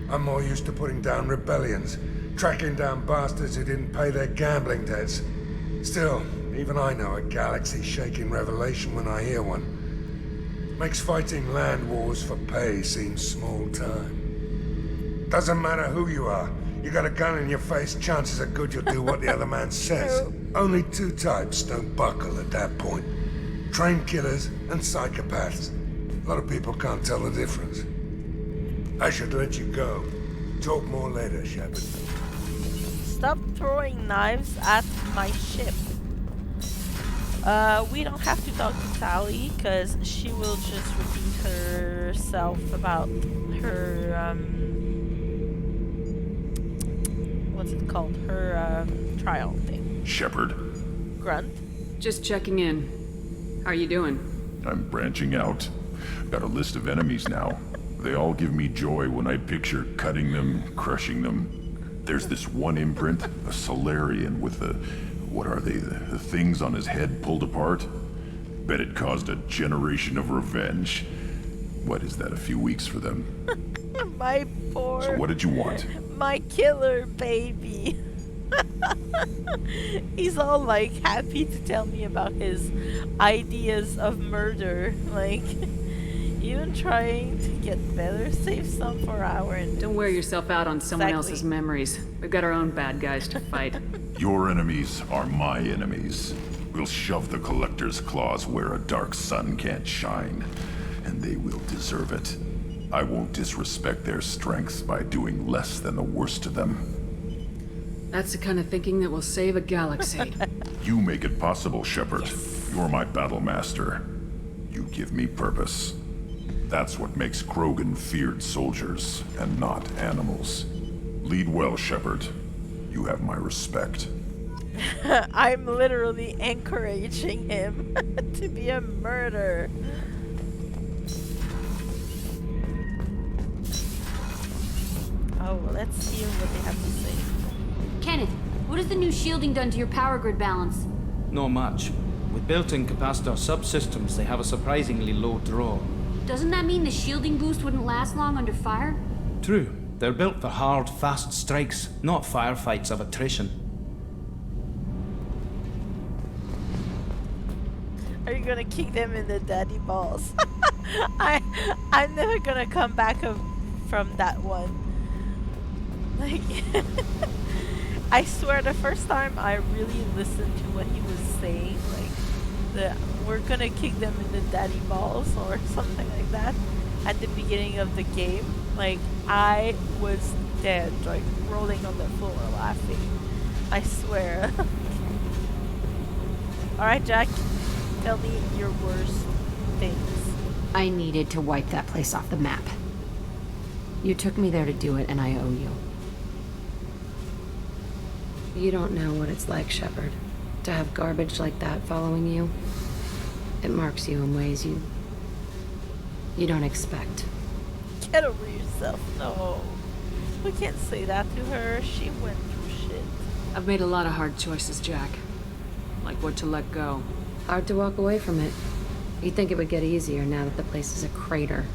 I'm more used to putting down rebellions, tracking down bastards who didn't pay their gambling debts. Still, even I know a galaxy-shaking revelation when I hear one. Makes fighting land wars for pay seem small time. Doesn't matter who you are. You got a gun in your face, chances are good you'll do what the other man says. Only two types don't buckle at that point. Trained killers and psychopaths. A lot of people can't tell the difference. I should let you go. Talk more later, Shepard. Stop throwing knives at my ship. We don't have to talk to Tali, because she will just repeat herself about her, what's it called? Her, trial thing. Shepard. Grunt. Just checking in. How are you doing? I'm branching out. Got a list of enemies now. They all give me joy when I picture cutting them, crushing them. There's this one imprint, a Solarian with the... what are they? The things on his head pulled apart? Bet it caused a generation of revenge. What is that, a few weeks for them? My poor... So what did you want? My killer baby. He's all like happy to tell me about his ideas of murder. Like, even trying to get better, save some for our... Don't wear yourself out on someone else's memories. We've got our own bad guys to fight. Your enemies are my enemies. We'll shove the Collector's claws where a dark sun can't shine, and they will deserve it. I won't disrespect their strengths by doing less than the worst of them. That's the kind of thinking that will save a galaxy. You make it possible, Shepard. You're my battle master. You give me purpose. That's what makes Krogan feared soldiers, and not animals. Lead well, Shepard. You have my respect. I'm literally encouraging him to be a murderer. Oh, let's hear what they have to say. Kenneth, what has the new shielding done to your power grid balance? Not much. With built-in capacitor subsystems, they have a surprisingly low draw. Doesn't that mean the shielding boost wouldn't last long under fire? True. They're built for hard, fast strikes, not firefights of attrition. Are you gonna kick them in the daddy balls? I'm never gonna come back from that one. Like, I swear the first time I really listened to what he was saying, like, we're gonna kick them in the daddy balls or something like that at the beginning of the game, like, I was dead, like, rolling on the floor laughing. I swear. Alright, Jack, tell me your worst things. I needed to wipe that place off the map. You took me there to do it, and I owe you. You don't know what it's like, Shepard, to have garbage like that following you. It marks you in ways you don't expect. Get over yourself. No. We can't say that to her. She went through shit. I've made a lot of hard choices, Jack. Like what to let go. Hard to walk away from it. You'd think it would get easier now that the place is a crater.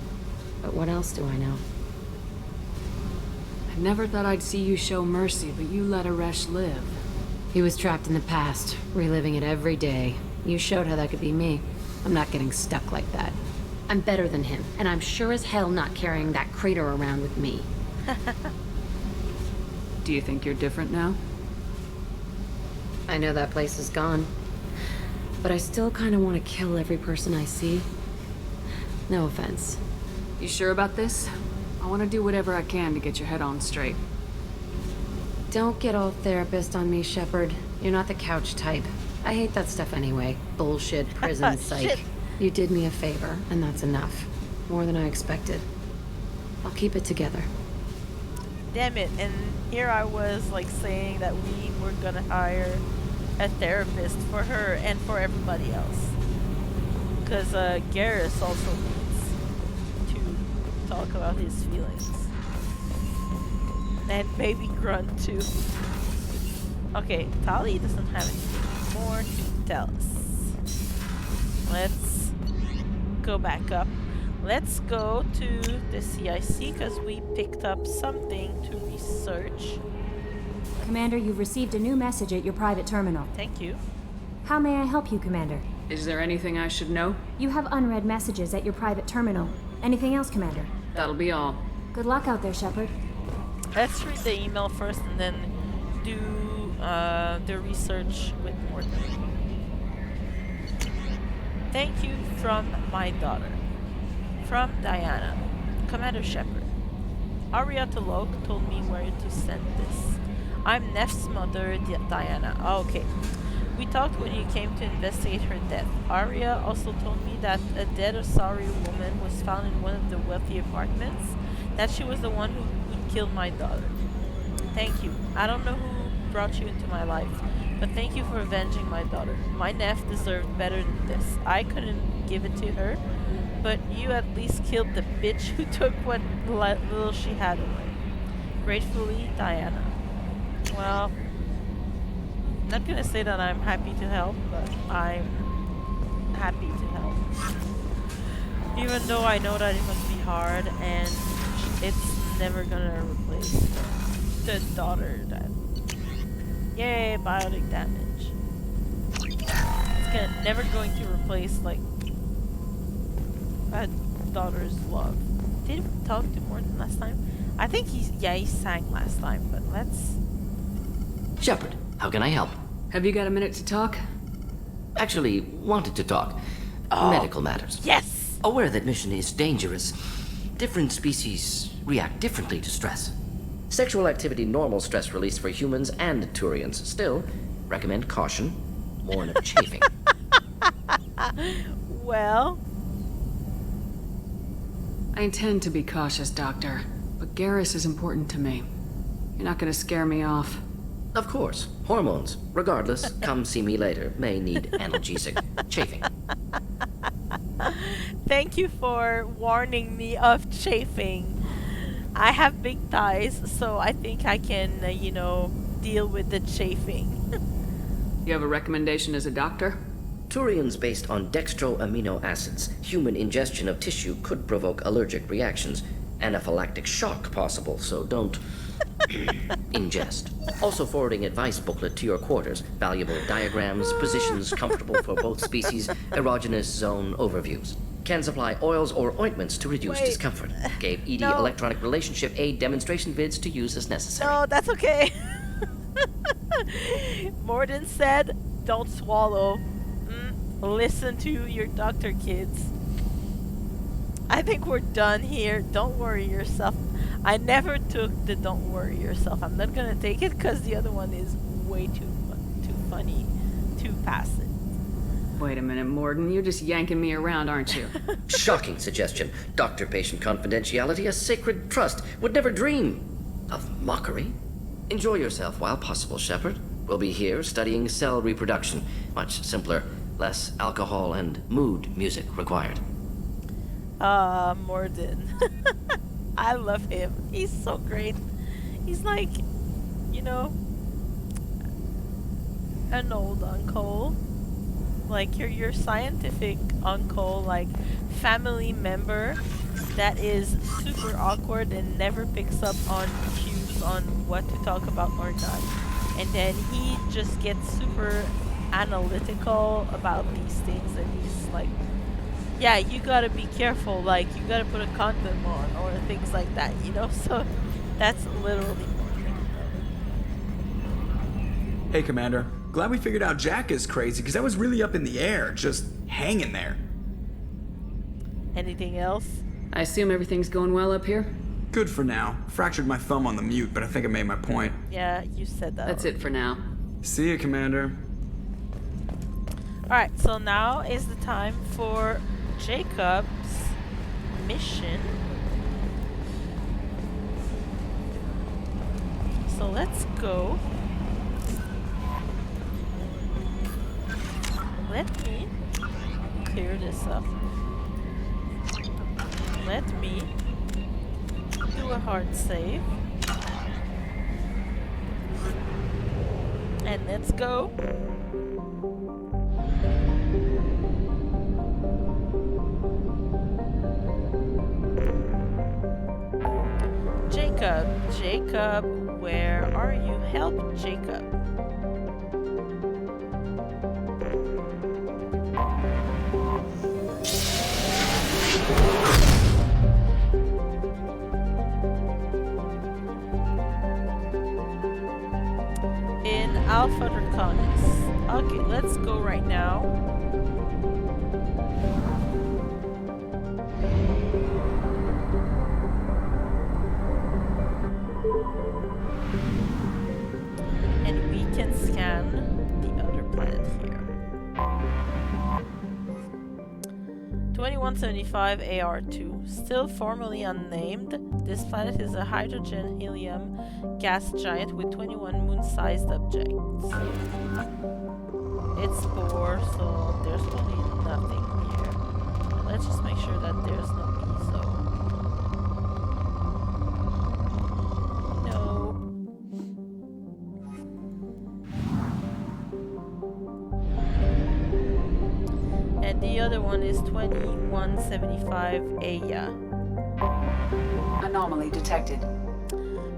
But what else do I know? I never thought I'd see you show mercy, but you let Aresh live. He was trapped in the past, reliving it every day. You showed how that could be me. I'm not getting stuck like that. I'm better than him, and I'm sure as hell not carrying that crater around with me. Do you think you're different now? I know that place is gone. But I still kind of want to kill every person I see. No offense. You sure about this? I want to do whatever I can to get your head on straight. Don't get all therapist on me, Shepard. You're not the couch type. I hate that stuff anyway. Bullshit, prison, psych. You did me a favor, and that's enough. More than I expected. I'll keep it together. Damn it, and here I was like saying that we were gonna hire a therapist for her and for everybody else. Because Garrus also needs to talk about his feelings. And maybe Grunt too. Okay, Tali doesn't have anything more to tell us. Let's go back up. Let's go to the CIC because we picked up something to research. Commander, you've received a new message at your private terminal. Thank you. How may I help you, Commander? Is there anything I should know? You have unread messages at your private terminal. Anything else, Commander? That'll be all. Good luck out there, Shepard. Let's read the email first and then do the research with Morton. Thank you from my daughter. From Diana. Commander Shepard. Aria Tolok told me where to send this. I'm Neff's mother, Diana. Oh, okay. We talked when you came to investigate her death. Aria also told me that a dead Asari woman was found in one of the wealthy apartments, that she was the one who killed my daughter. Thank you. I don't know who brought you into my life, but thank you for avenging my daughter. My Neff deserved better than this. I couldn't give it to her, but you at least killed the bitch who took what little she had away. Gratefully, Diana. Well, I'm not gonna say that I'm happy to help, but I'm happy to help. Even though I know that it must be hard and it's never gonna replace the daughter that... Yay, biotic damage. It's never going to replace, like, a daughter's love. Did we talk to Morton last time? I think he sang last time, but let's... Shepard, how can I help? Have you got a minute to talk? Actually, wanted to talk. Medical matters. Yes! Aware that mission is dangerous. Different species react differently to stress. Sexual activity normal stress release for humans and Turians. Still, recommend caution. Warn of chafing. Well... I intend to be cautious, Doctor. But Garrus is important to me. You're not gonna scare me off. Of course. Hormones. Regardless, come see me later. May need analgesic. Chafing. Thank you for warning me of chafing. I have big thighs, so I think I can, you know, deal with the chafing. You have a recommendation as a doctor? Turians based on dextro amino acids. Human ingestion of tissue could provoke allergic reactions. Anaphylactic shock possible, so don't ingest. Also forwarding advice booklet to your quarters. Valuable diagrams, positions comfortable for both species, erogenous zone overviews. Can supply oils or ointments to reduce discomfort. Gave ED electronic relationship aid demonstration vids to use as necessary. No, that's okay. Morden said, don't swallow. Listen to your doctor, kids. I think we're done here. Don't worry yourself. I never took the don't worry yourself. I'm not gonna take it because the other one is way too funny to pass it. Wait a minute, Morden. You're just yanking me around, aren't you? Shocking suggestion. Doctor-patient confidentiality, a sacred trust. Would never dream of mockery. Enjoy yourself while possible, Shepard. We'll be here studying cell reproduction. Much simpler. Less alcohol and mood music required. Morden. I love him. He's so great. He's like, you know, an old uncle. Like your scientific uncle, like family member that is super awkward and never picks up on cues on what to talk about or not. And then he just gets super analytical about these things and he's like, yeah, you gotta be careful, like you gotta put a condom on or things like that, you know? So that's literally Morgan. Hey, Commander. Glad we figured out Jack is crazy, because that was really up in the air, just hanging there. Anything else? I assume everything's going well up here? Good for now. Fractured my thumb on the mute, but I think I made my point. Yeah, you said that. That's it for now. See you, Commander. Alright, so now is the time for Jacob's mission. So let's go. Let me clear this up. Let me do a hard save. And let's go. Jacob, where are you? Help, Jacob. in Alpha Draconis. Okay, let's go right now. And we can scan the other planet here. 2175 AR2, still formerly unnamed. This planet is a hydrogen-helium gas giant with 21 moon-sized objects. It's 4, so there's really nothing here. And let's just make sure that there's no ESO. No. And the other one is 2175 Aya. Anomaly detected.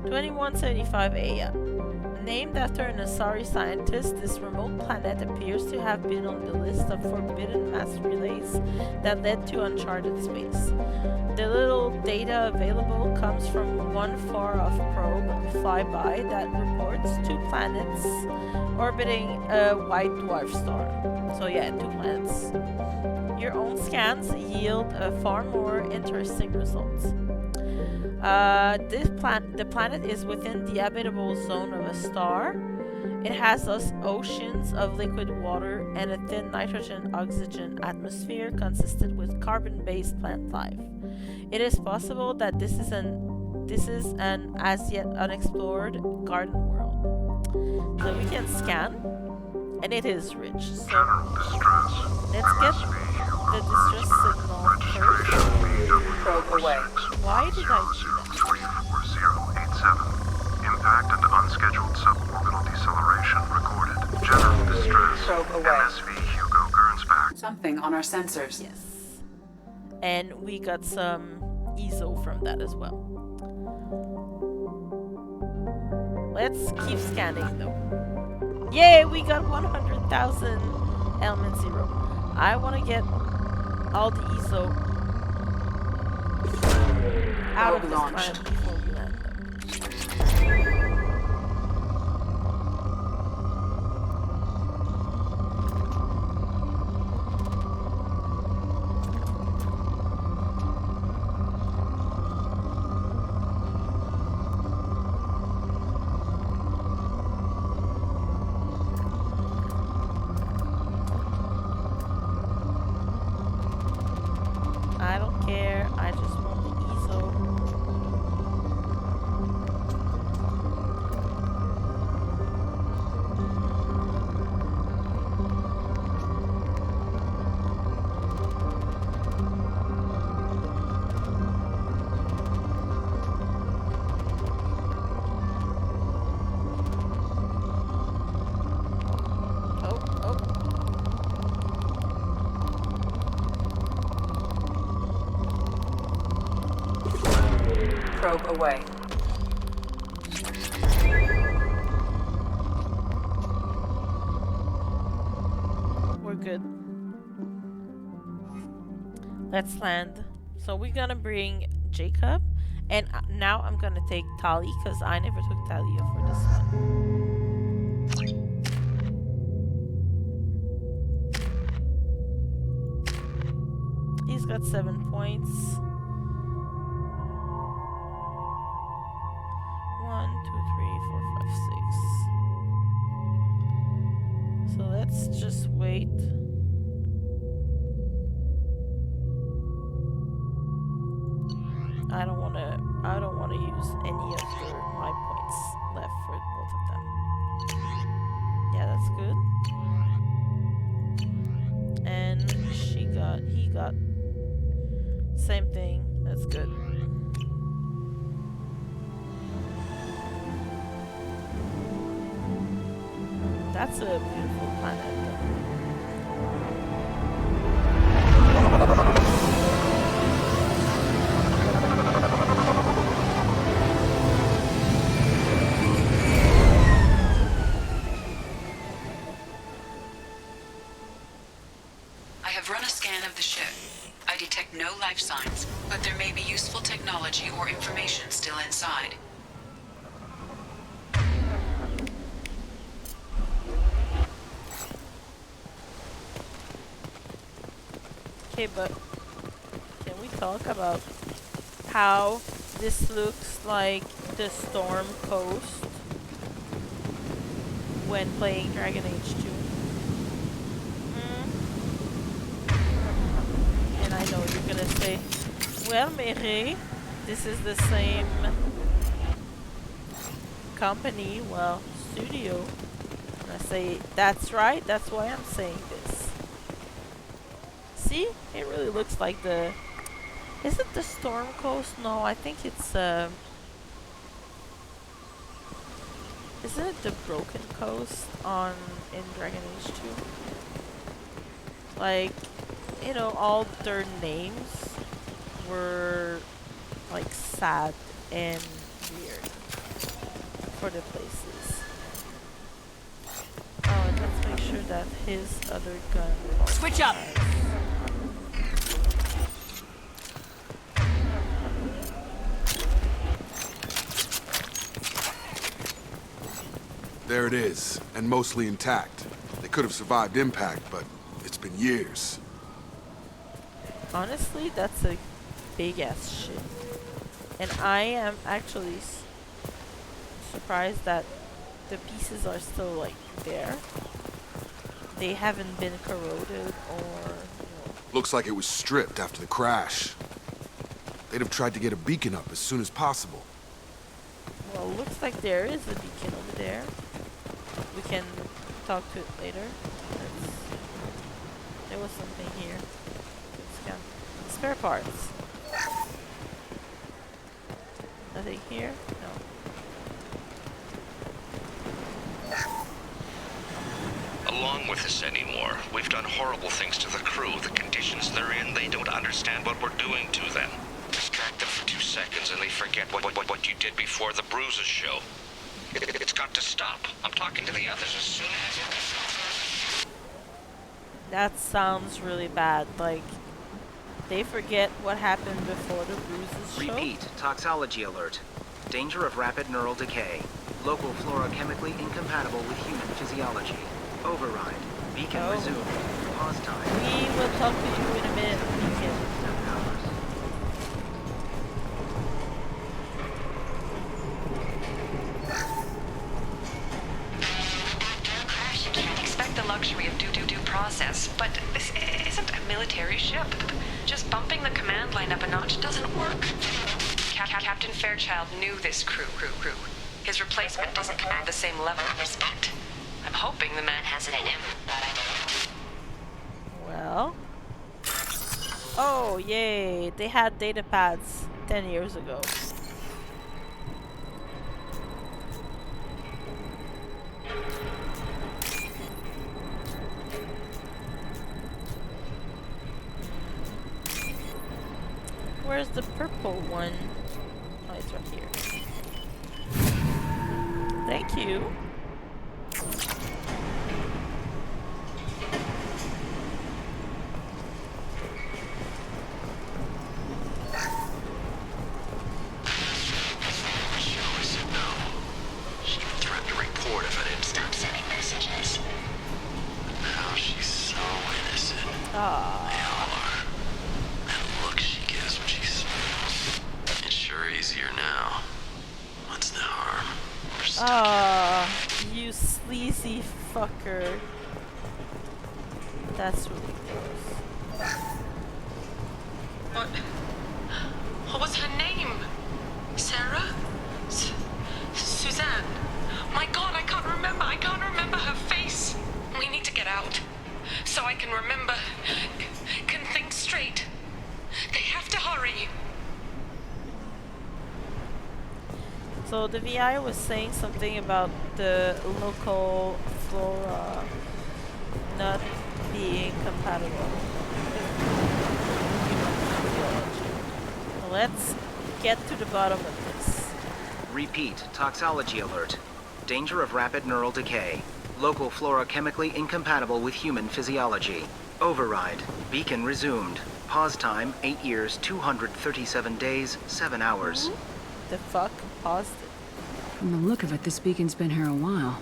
2175 Aya. Named after an Asari scientist, this remote planet appears to have been on the list of forbidden mass relays that led to uncharted space. The little data available comes from one far-off probe flyby that reports 2 planets orbiting a white dwarf star. So yeah, 2 planets. Your own scans yield far more interesting results. The planet is within the habitable zone of a star. It has oceans of liquid water and a thin nitrogen-oxygen atmosphere consistent with carbon-based plant life. It is possible that this is an as yet unexplored garden world. So we can scan, and it is rich. So let's get the distress signal first. Probe away. Why did I do that? 34087. Impact and unscheduled suborbital deceleration recorded. General distress. Probe away. MSV Hugo Gernsback. Something on our sensors. Yes. And we got some ESO from that as well. Let's keep scanning though. Yay, we got 100,000 element 0. I want to get all the ESO out of this planet before we land though. I don't care, I just want the ESO. Probe away. We're good. Let's land. So we're gonna bring Jacob, and now I'm gonna take Tali because I never took Talia for this one. He's got 7 points. 1, 2, 3, 4, 5, 6. So let's just wait. I don't wanna use any of my points left for both of them. Yeah, that's good. And he got same thing. That's good. That's a beautiful planet. I have run a scan of the ship. I detect no life signs, but there may be useful technology or information still inside. Okay, but can we talk about how this looks like the Storm Coast when playing Dragon Age 2? And I know you're gonna say, well, Mary, this is the same company, well, studio. And I say, that's right, that's why I'm saying this. See? It really looks like the... Is it the Storm Coast? No, I think it's, isn't it the Broken Coast in Dragon Age 2? Like, you know, all their names were, like, sad and weird for the places. Oh, and let's make sure that his other gun... Switch up! There it is, and mostly intact. They could have survived impact, but it's been years. Honestly, that's a big ass shit. And I am actually surprised that the pieces are still like there. They haven't been corroded or... Looks like it was stripped after the crash. They'd have tried to get a beacon up as soon as possible. Well, looks like there is a beacon over there. We can talk to it later. There was something here. Scan. Spare parts. Nothing here? No. Along with this anymore, we've done horrible things to the crew. The conditions they're in, they don't understand what we're doing to them. Distract them for 2 seconds and they forget what you did before the bruises show. It's got to stop. I'm talking to the others as soon as... That sounds really bad. Like, they forget what happened before the bruises show? Repeat, toxology alert. Danger of rapid neural decay. Local flora chemically incompatible with human physiology. Override. Beacon resumed. Pause time. We will talk to you in a minute, Beacon. Expect the luxury of due process, but this isn't a military ship. Just bumping the command line up a notch doesn't work. Captain Fairchild knew this crew. His replacement doesn't command the same level of respect. I'm hoping the man has it in him. Well. Oh, yay. They had data pads 10 years ago. Where's the purple one? Oh, it's right here. Thank you. She threatened to report if I didn't stop sending messages. But now she's so innocent. They all are. That look she gives when she smiles. It's sure easier now. What's the harm? We're stuck here. You sleazy fucker. That's really gross. What was her name? Sarah? Suzanne? My God, I can't remember her face. We need to get out. So I can remember, can think straight. They have to hurry. So the VI was saying something about the local flora not being compatible. Let's get to the bottom of this. Repeat, toxology alert. Danger of rapid neural decay. Local flora chemically incompatible with human physiology. Override. Beacon resumed. Pause time, 8 years, 237 days, 7 hours. The fuck? Paused it. From the look of it, this beacon's been here a while.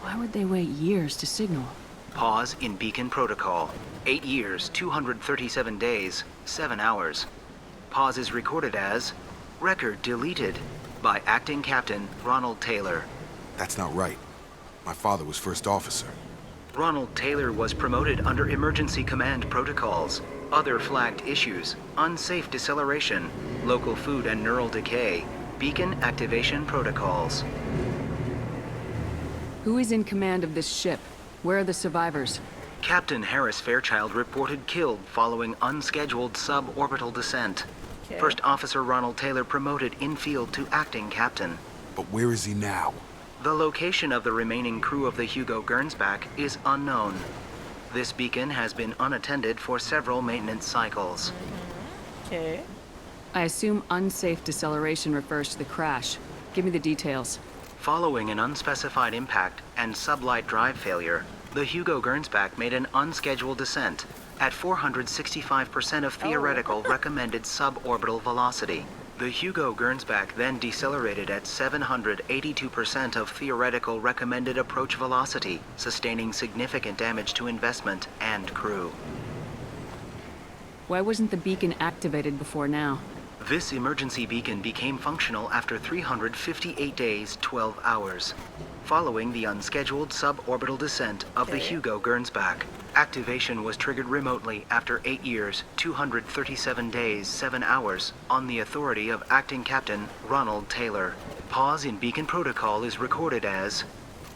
Why would they wait years to signal? Pause in Beacon Protocol. 8 years, 237 days, 7 hours. Pause is recorded as record deleted by Acting Captain Ronald Taylor. That's not right. My father was first officer. Ronald Taylor was promoted under emergency command protocols. Other flagged issues: unsafe deceleration, local food and neural decay, beacon activation protocols. Who is in command of this ship? Where are the survivors? Captain Harris Fairchild reported killed following unscheduled suborbital descent. Okay. First Officer Ronald Taylor promoted in-field to acting captain. But where is he now? The location of the remaining crew of the Hugo Gernsback is unknown. This beacon has been unattended for several maintenance cycles. Okay. I assume unsafe deceleration refers to the crash. Give me the details. Following an unspecified impact and sublight drive failure, the Hugo Gernsback made an unscheduled descent at 465% of theoretical recommended suborbital velocity. The Hugo Gernsback then decelerated at 782% of theoretical recommended approach velocity, sustaining significant damage to investment and crew. Why wasn't the beacon activated before now? This emergency beacon became functional after 358 days, 12 hours. Following the unscheduled suborbital descent of the Hugo Gernsback, activation was triggered remotely after 8 years, 237 days, 7 hours, on the authority of Acting Captain Ronald Taylor. Pause in beacon protocol is recorded as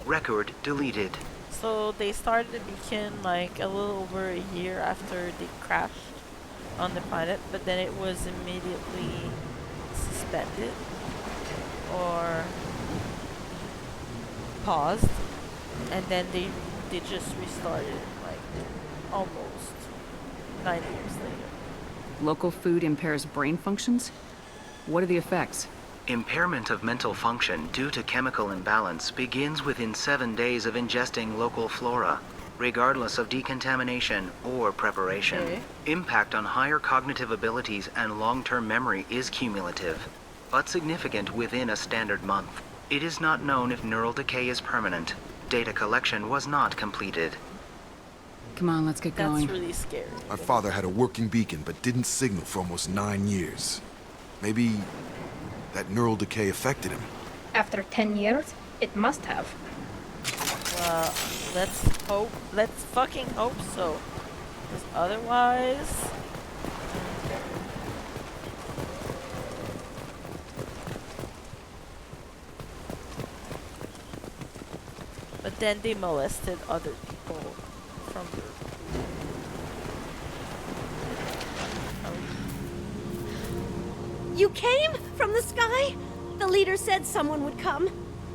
record deleted. So they started the beacon like a little over a year after they crashed on the planet, but then it was immediately suspended or paused, and then they just restarted like almost 9 years later. Local food impairs brain functions? What are the effects? Impairment of mental function due to chemical imbalance begins within 7 days of ingesting local flora, regardless of decontamination or preparation. Okay. Impact on higher cognitive abilities and long-term memory is cumulative, but significant within a standard month. It is not known if neural decay is permanent. Data collection was not completed. Come on, let's get going. That's really scary. My father had a working beacon, but didn't signal for almost 9 years. Maybe that neural decay affected him. After 10 years, it must have. Well, let's fucking hope so. Because otherwise... But then they molested other people from the... You came from the sky? The leader said someone would come.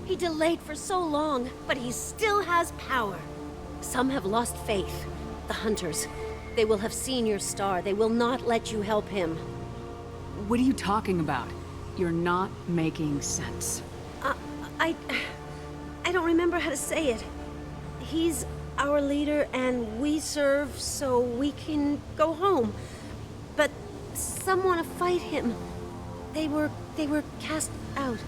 He delayed for so long, but he still has power. Some have lost faith. The hunters. They will have seen your star. They will not let you help him. What are you talking about? You're not making sense. I don't remember how to say it. He's our leader and we serve so we can go home. But some want to fight him. They were cast out.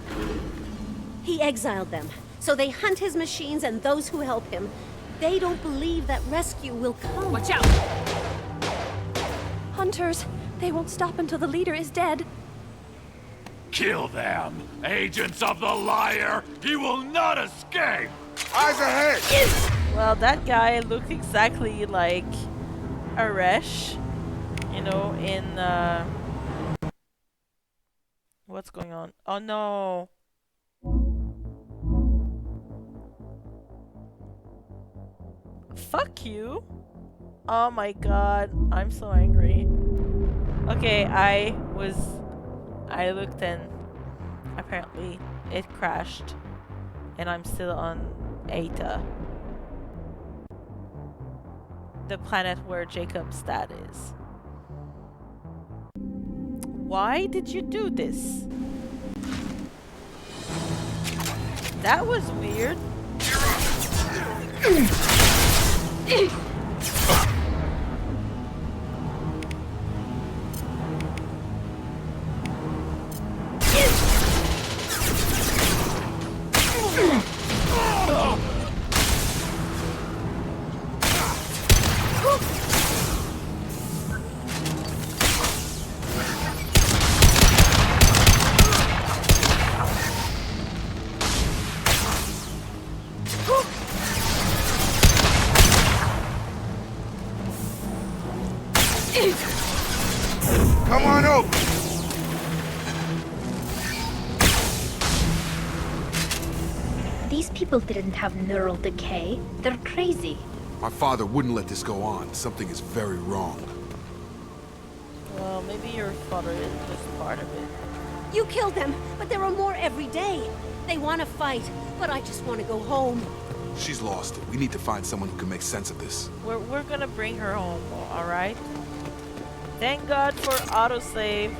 He exiled them, so they hunt his machines and those who help him. They don't believe that rescue will come. Watch out! Hunters, they won't stop until the leader is dead. Kill them! Agents of the liar! He will not escape! Eyes ahead! Well, that guy looked exactly like Aresh, you know, in, what's going on? Oh no! Fuck you! Oh my god, I'm so angry. Okay, I looked and apparently it crashed and I'm still on Eta, the planet where Jacob's dad is. Why did you do this? That was weird. Come on over! These people didn't have neural decay. They're crazy. My father wouldn't let this go on. Something is very wrong. Well, maybe your father is just part of it. You killed them, but there are more every day. They want to fight, but I just want to go home. She's lost it. We need to find someone who can make sense of this. We're gonna bring her home, alright? Thank God for autosave.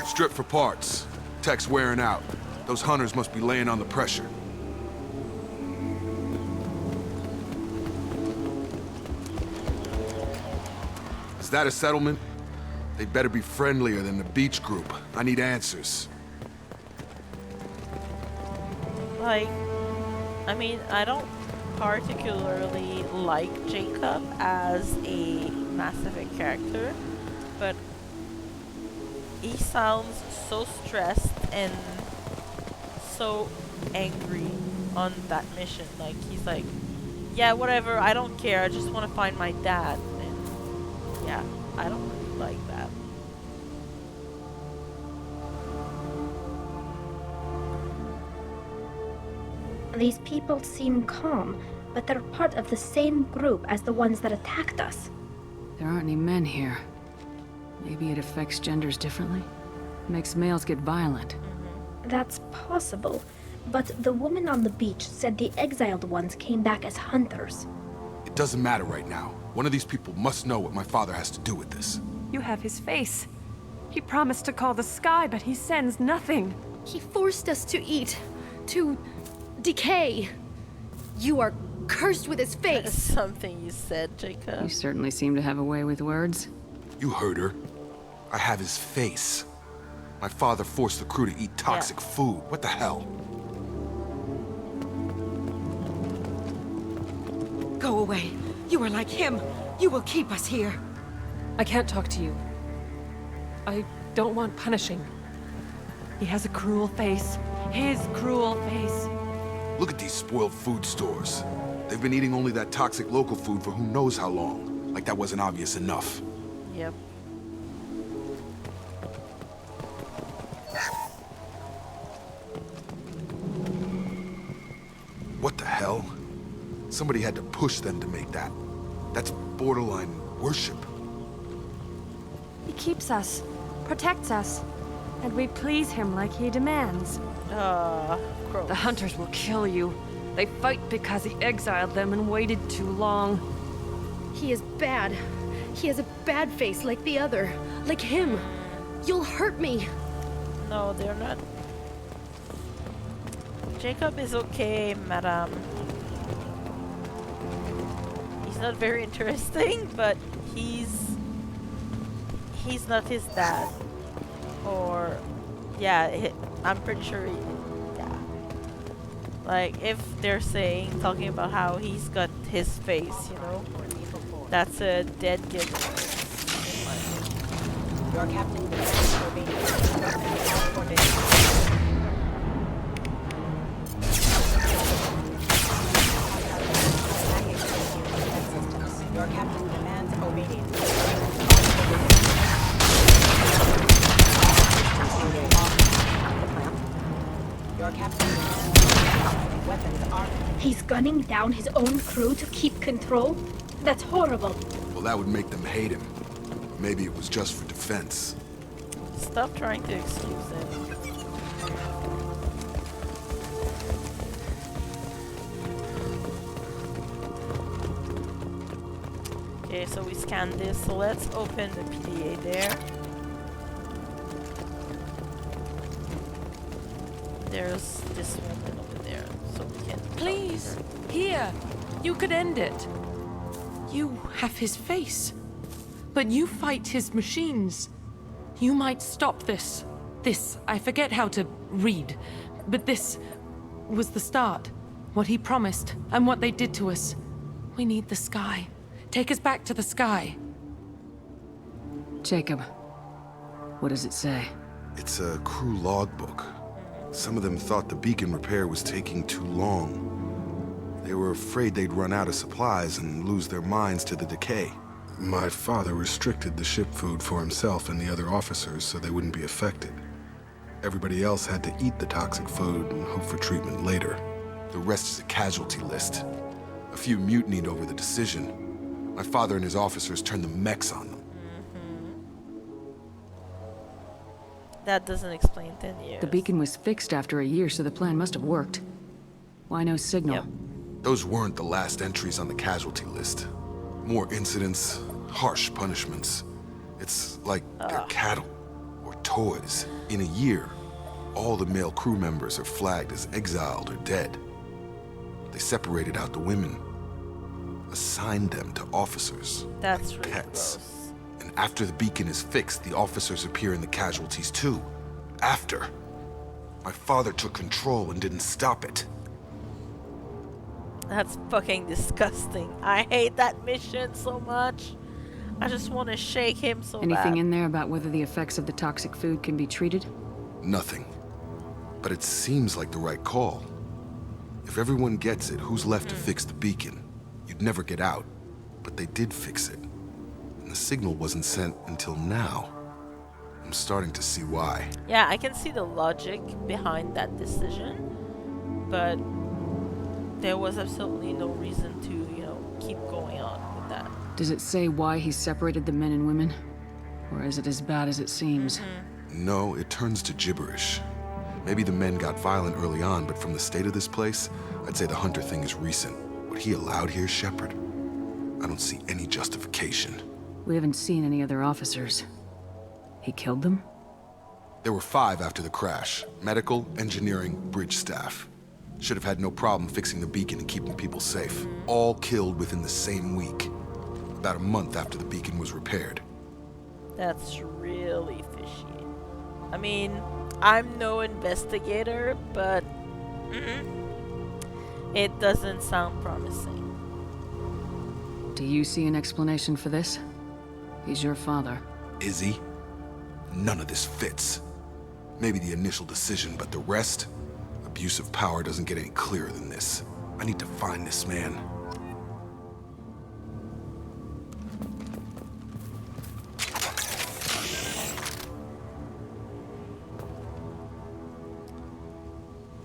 Strip for parts. Tech's wearing out. Those hunters must be laying on the pressure. Is that a settlement? They'd better be friendlier than the beach group. I need answers. Like, I mean, I don't particularly like Jacob as a Mass Effect character, but he sounds so stressed and so angry on that mission. Like, he's like, yeah, whatever, I don't care, I just want to find my dad. And yeah, I don't really like that. These people seem calm, but they're part of the same group as the ones that attacked us. There aren't any men here. Maybe it affects genders differently? Makes males get violent. That's possible, but the woman on the beach said the exiled ones came back as hunters. It doesn't matter right now. One of these people must know what my father has to do with this. You have his face. He promised to call the sky, but he sends nothing. He forced us to eat, to decay. You are cursed with his face. That's something you said, Jacob. You certainly seem to have a way with words. You heard her. I have his face. My father forced the crew to eat toxic food. What the hell? Go away. You are like him. You will keep us here. I can't talk to you. I don't want punishing. He has a cruel face. His cruel face. Look at these spoiled food stores. They've been eating only that toxic local food for who knows how long. Like that wasn't obvious enough. Yep. What the hell? Somebody had to push them to make that. That's borderline worship. He keeps us, protects us, and we please him like he demands. Gross. The hunters will kill you. They fight because he exiled them and waited too long. He is bad. He has a bad face like the other. Like him. You'll hurt me. No, they're not. Jacob is okay, madam. He's not very interesting, but he's not his dad. Or, yeah, I'm pretty sure yeah. Like, if they're talking about how he's got his face, you know, that's a dead giveaway. Your captain Your captain demands obedience. Your captain demands weapons are. He's gunning down his own crew to keep control? That's horrible. Well, that would make them hate him. Maybe it was just for defense. Stop trying to excuse him. Okay, so we scanned this, so let's open the PDA there. There's this one over there, so we can... Please, here, you could end it. You have his face, but you fight his machines. You might stop this. This, I forget how to read, but this was the start. What he promised, and what they did to us. We need the sky. Take us back to the sky. Jacob, what does it say? It's a crew logbook. Some of them thought the beacon repair was taking too long. They were afraid they'd run out of supplies and lose their minds to the decay. My father restricted the ship food for himself and the other officers so they wouldn't be affected. Everybody else had to eat the toxic food and hope for treatment later. The rest is a casualty list. A few mutinied over the decision. My father and his officers turned the mechs on them. That doesn't explain 10 years. The beacon was fixed after a year, so the plan must have worked. Why no signal? Yep. Those weren't the last entries on the casualty list. More incidents, harsh punishments. It's like they're cattle or toys. In a year, all the male crew members are flagged as exiled or dead. They separated out the women, assigned them to officers. That's really pets. gross. And after the beacon is fixed, the officers appear in the casualties too. After. My father took control and didn't stop it. That's fucking disgusting. I hate that mission so much. I just want to shake him so Anything bad. in there about whether the effects of the toxic food can be treated? Nothing. But it seems like the right call. If everyone gets it, who's left to fix the beacon? You'd never get out. But they did fix it. And the signal wasn't sent until now. I'm starting to see why. Yeah, I can see the logic behind that decision. But there was absolutely no reason to, keep going on with that. Does it say why he separated the men and women? Or is it as bad as it seems? No, it turns to gibberish. Maybe the men got violent early on, but from the state of this place, I'd say the Hunter thing is recent. What he allowed here, Shepard? I don't see any justification. We haven't seen any other officers. He killed them? There were 5 after the crash. Medical, engineering, bridge staff. Should have had no problem fixing the beacon and keeping people safe. All killed within the same week. About a month after the beacon was repaired. That's really fishy. I mean, I'm no investigator, but it doesn't sound promising. Do you see an explanation for this? He's your father. Is he? None of this fits. Maybe the initial decision, but the rest? Abuse of power doesn't get any clearer than this. I need to find this man.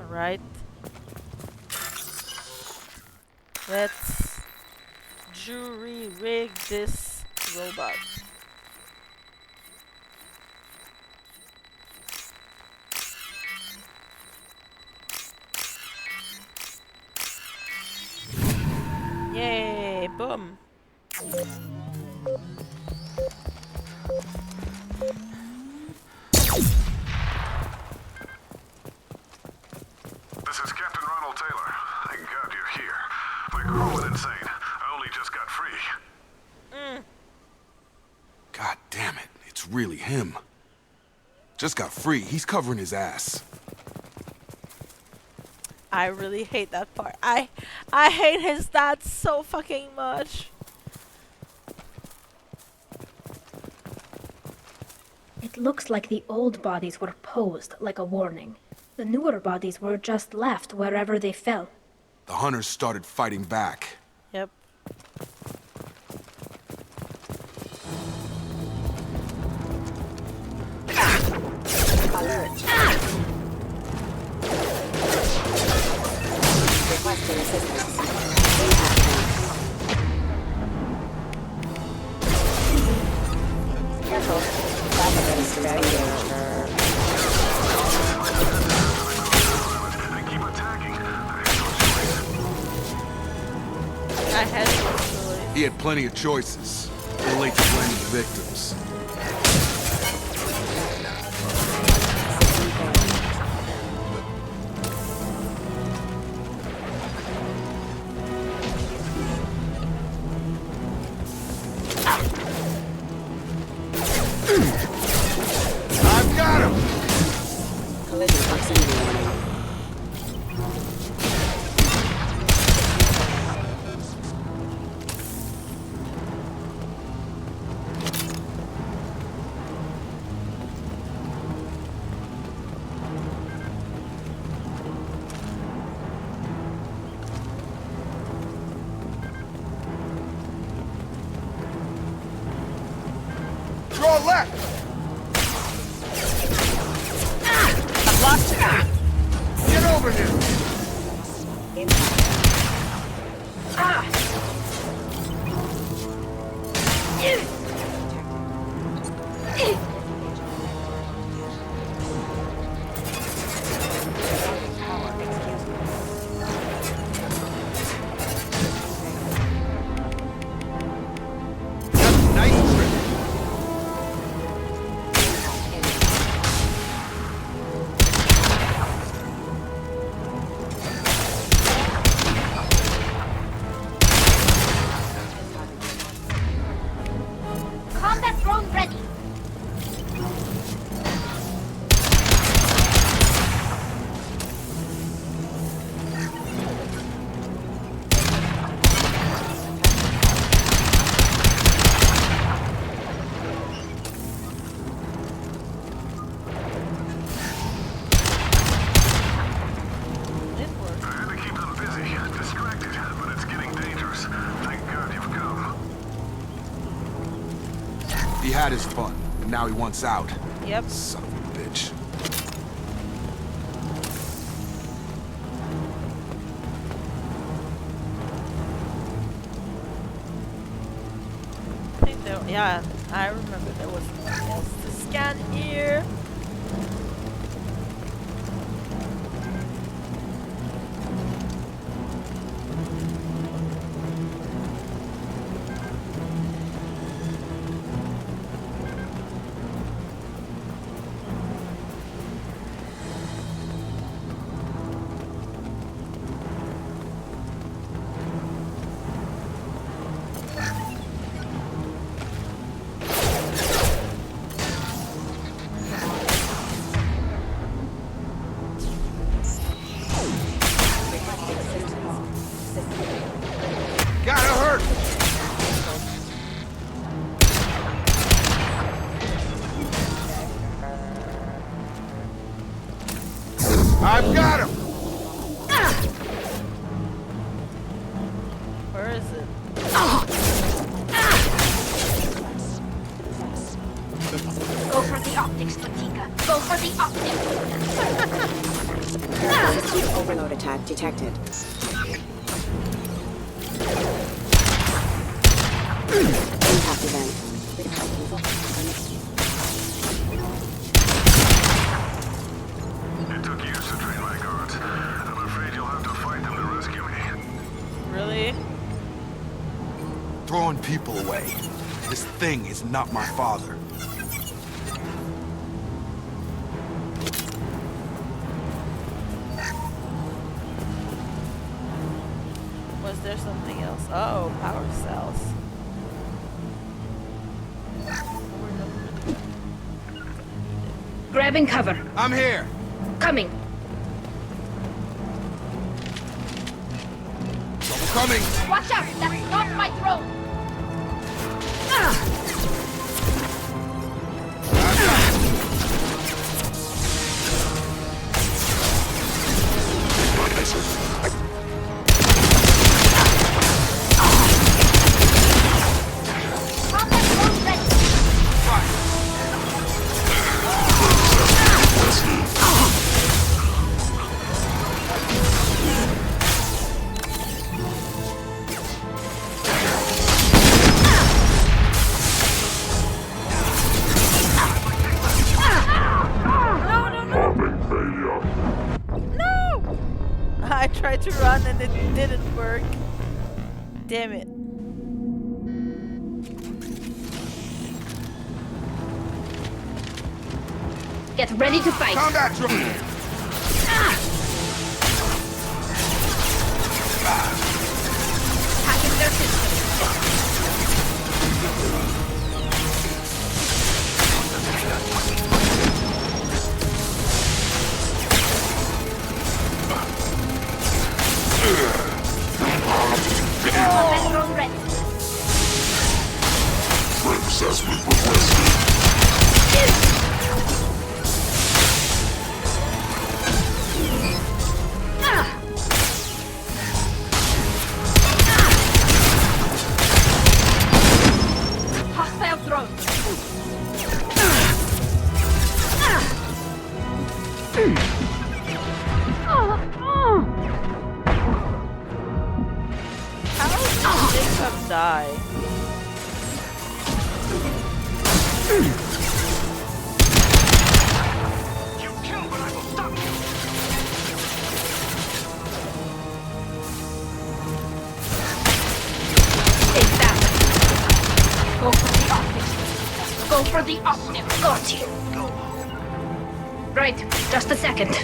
Alright. Let's jury rig this robot. Yay, boom. This is Captain Ronald Taylor. Thank God you're here. My crew went insane. I only just got free. God damn it, it's really him. Just got free, he's covering his ass. I really hate that part. I hate his dad so fucking much. It looks like the old bodies were posed like a warning. The newer bodies were just left wherever they fell. The hunters started fighting back. Yep. Alert. Requesting assistance. Careful. Traffic is very dangerous. I had no choice. He had plenty of choices. Too late to blame the victims. Draw left! I've lost it. Get over here! Combat drone ready. I had to keep them busy, distracted, but it's getting dangerous. Thank God you've come. He had his fun, and now he wants out. Yep. Son of a bitch. I think there, yeah, I remember there was nothing else to scan here. Gotta hurt! I've got him! Where is it? Go for the optics, Latika. Go for the optics. System overload attack detected. Impact event. It took years to train my guards. I'm afraid you'll have to fight them to rescue me. Really? Throwing people away. This thing is not my father. Was there something else? Oh, power cells. Grabbing cover. I'm here! Coming. Coming! Watch out! That's not my drone! Combat drone ready. I tried to run and it didn't work. Damn it. Get ready to fight. Combat drone! Hacking their system. Combat drone ready. Princess with requested. Hostile drone. You kill, but I will stop you! Take that. Go for the optic. Go for the optic. Got you. Right, just a second.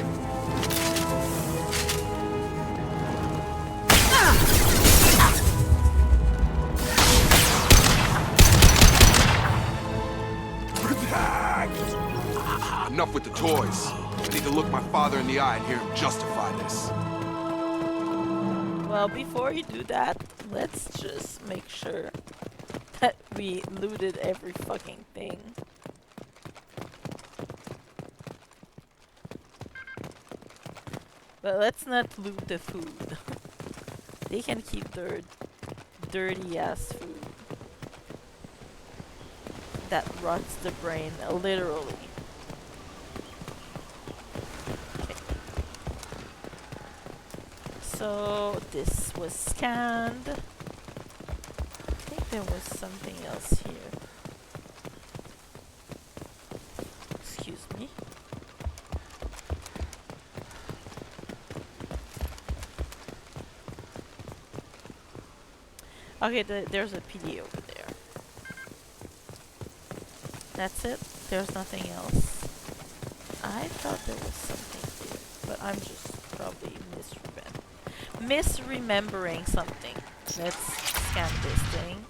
Enough with the toys. I need to look my father in the eye and hear him justify this. Well, before you do that, let's just make sure that we looted every fucking thing. But let's not loot the food. They can keep their dirty ass food that rots the brain, literally. Okay. So this was scanned. I think there was something else here. Excuse me. Okay, there's a PD over there. That's it? There's nothing else? I thought there was something here, but I'm just probably misremembering something. Let's scan this thing.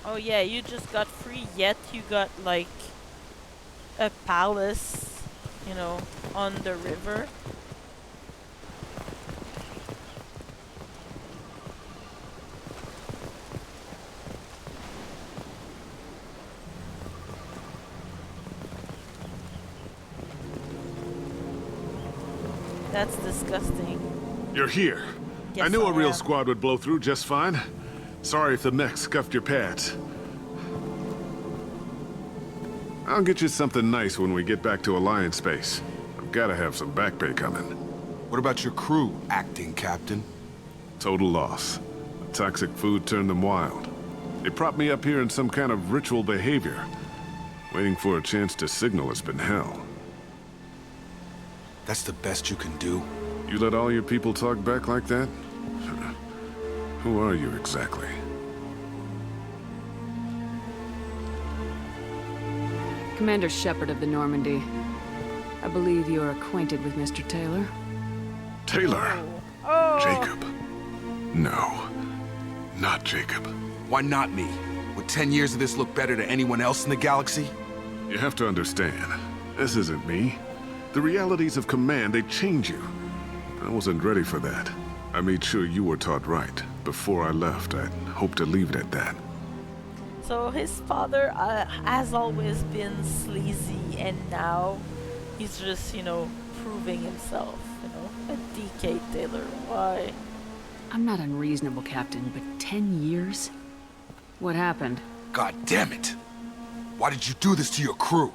Oh yeah, you just got free, yet you got like a palace, you know, on the river. That's disgusting. You're here. Yes, I knew a I real am. squad would blow through just fine. Sorry if the mech scuffed your pads. I'll get you something nice when we get back to Alliance space. I've gotta have some back pay coming. What about your crew, acting captain? Total loss. The toxic food turned them wild. They propped me up here in some kind of ritual behavior. Waiting for a chance to signal has been hell. That's the best you can do? You let all your people talk back like that? Who are you exactly? Commander Shepard of the Normandy. I believe you are acquainted with Mr. Taylor. Taylor? Oh. Jacob? No, not Jacob. Why not me? Would 10 years of this look better to anyone else in the galaxy? You have to understand, this isn't me. The realities of command, they change you. I wasn't ready for that. I made sure you were taught right. Before I left, I'd hoped to leave it at that. So his father has always been sleazy, and now he's just, you know, proving himself, you know? A DK Taylor, why? I'm not unreasonable, Captain, but 10 years? What happened? God damn it! Why did you do this to your crew?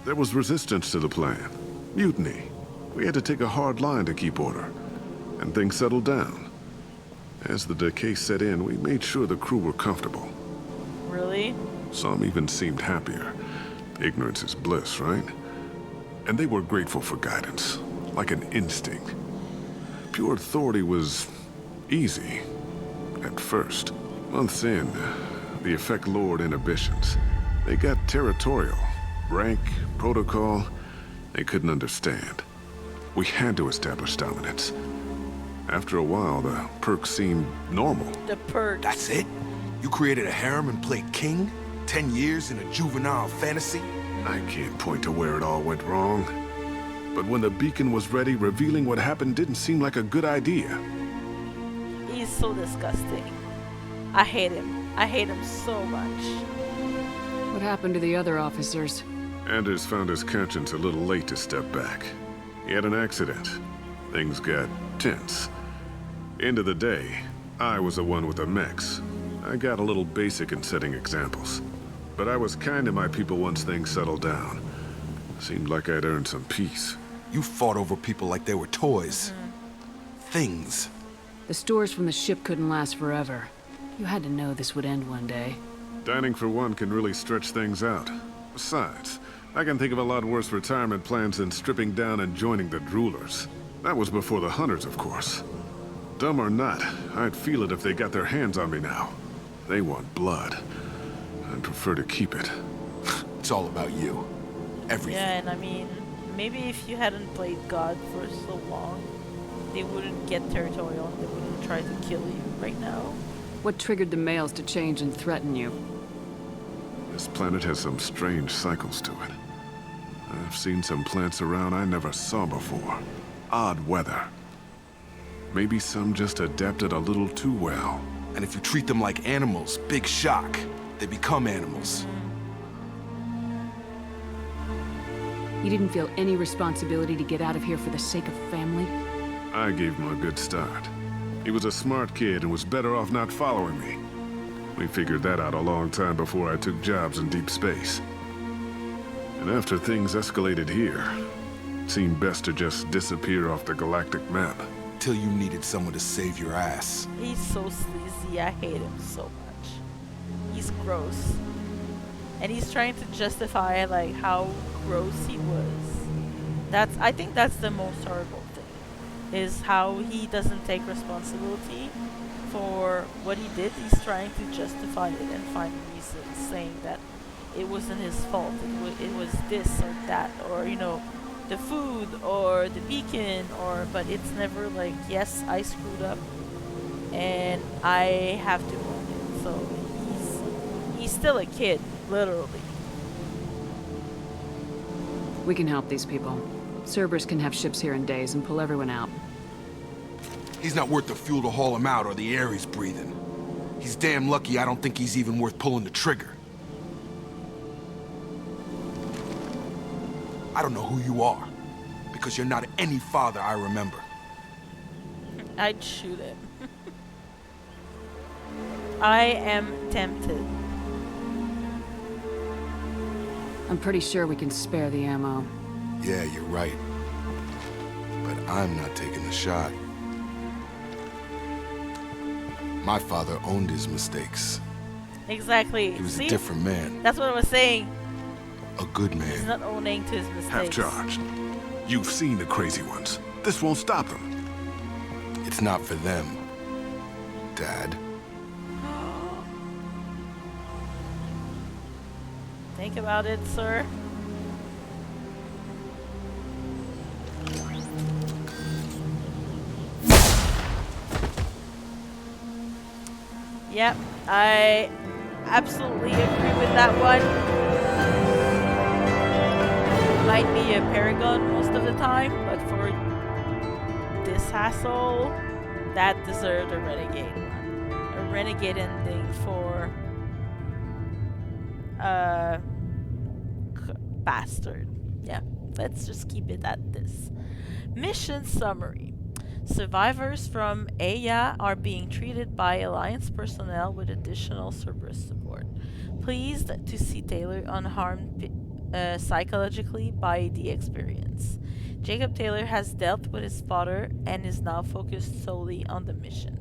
There was resistance to the plan. Mutiny. We had to take a hard line to keep order. And things settled down. As the decay set in, we made sure the crew were comfortable. Really? Some even seemed happier. Ignorance is bliss, right? And they were grateful for guidance, like an instinct. Pure authority was easy, at first. Months in, the effect lowered inhibitions. They got territorial. Rank, protocol, they couldn't understand. We had to establish dominance. After a while, the perks seemed normal. The perks. That's it? You created a harem and played king? 10 years in a juvenile fantasy? I can't point to where it all went wrong. But when the beacon was ready, revealing what happened didn't seem like a good idea. He's so disgusting. I hate him. I hate him so much. What happened to the other officers? Anders found his conscience a little late to step back. He had an accident. Things got tense. End of the day, I was the one with the mechs. I got a little basic in setting examples. But I was kind to my people once things settled down. Seemed like I'd earned some peace. You fought over people like they were toys. Things. The stores from the ship couldn't last forever. You had to know this would end one day. Dining for one can really stretch things out. Besides, I can think of a lot worse retirement plans than stripping down and joining the droolers. That was before the hunters, of course. Dumb or not, I'd feel it if they got their hands on me now. They want blood. I'd prefer to keep it. It's all about you. Everything. Yeah, and I mean, maybe if you hadn't played God for so long, they wouldn't get territorial and they wouldn't try to kill you right now. What triggered the males to change and threaten you? This planet has some strange cycles to it. I've seen some plants around I never saw before. Odd weather. Maybe some just adapted a little too well. And if you treat them like animals, big shock. They become animals. You didn't feel any responsibility to get out of here for the sake of family? I gave him a good start. He was a smart kid and was better off not following me. We figured that out a long time before I took jobs in deep space. And after things escalated here, it seemed best to just disappear off the galactic map. Till you needed someone to save your ass. He's so sleazy, I hate him so much. He's gross. And he's trying to justify like how gross he was. I think that's the most horrible thing, is how he doesn't take responsibility for what he did. He's trying to justify it and find reasons, saying that it wasn't his fault, it was this or that, or you know, the food or the beacon, but it's never like, yes, I screwed up and I have to own it. So he's still a kid, literally. We can help these people. Cerberus can have ships here in days and pull everyone out. He's not worth the fuel to haul him out or the air he's breathing. He's damn lucky I don't think he's even worth pulling the trigger. I don't know who you are, because you're not any father I remember. I'd shoot him. I am tempted. I'm pretty sure we can spare the ammo. Yeah, you're right. But I'm not taking the shot. My father owned his mistakes. Exactly. He was See? a different man. That's what I was saying. A good man. He's not owning to his mistakes. Half charged. You've seen the crazy ones. This won't stop them. It's not for them, Dad. Think about it, sir. Yep, I absolutely agree with that one. Might be a paragon most of the time, but for this hassle, that deserved a renegade one. A renegade ending for bastard. Yeah, let's just keep it at this. Mission summary. Survivors from Aya are being treated by Alliance personnel with additional Cerberus support. Pleased to see Taylor unharmed psychologically by the experience. Jacob Taylor has dealt with his father and is now focused solely on the mission.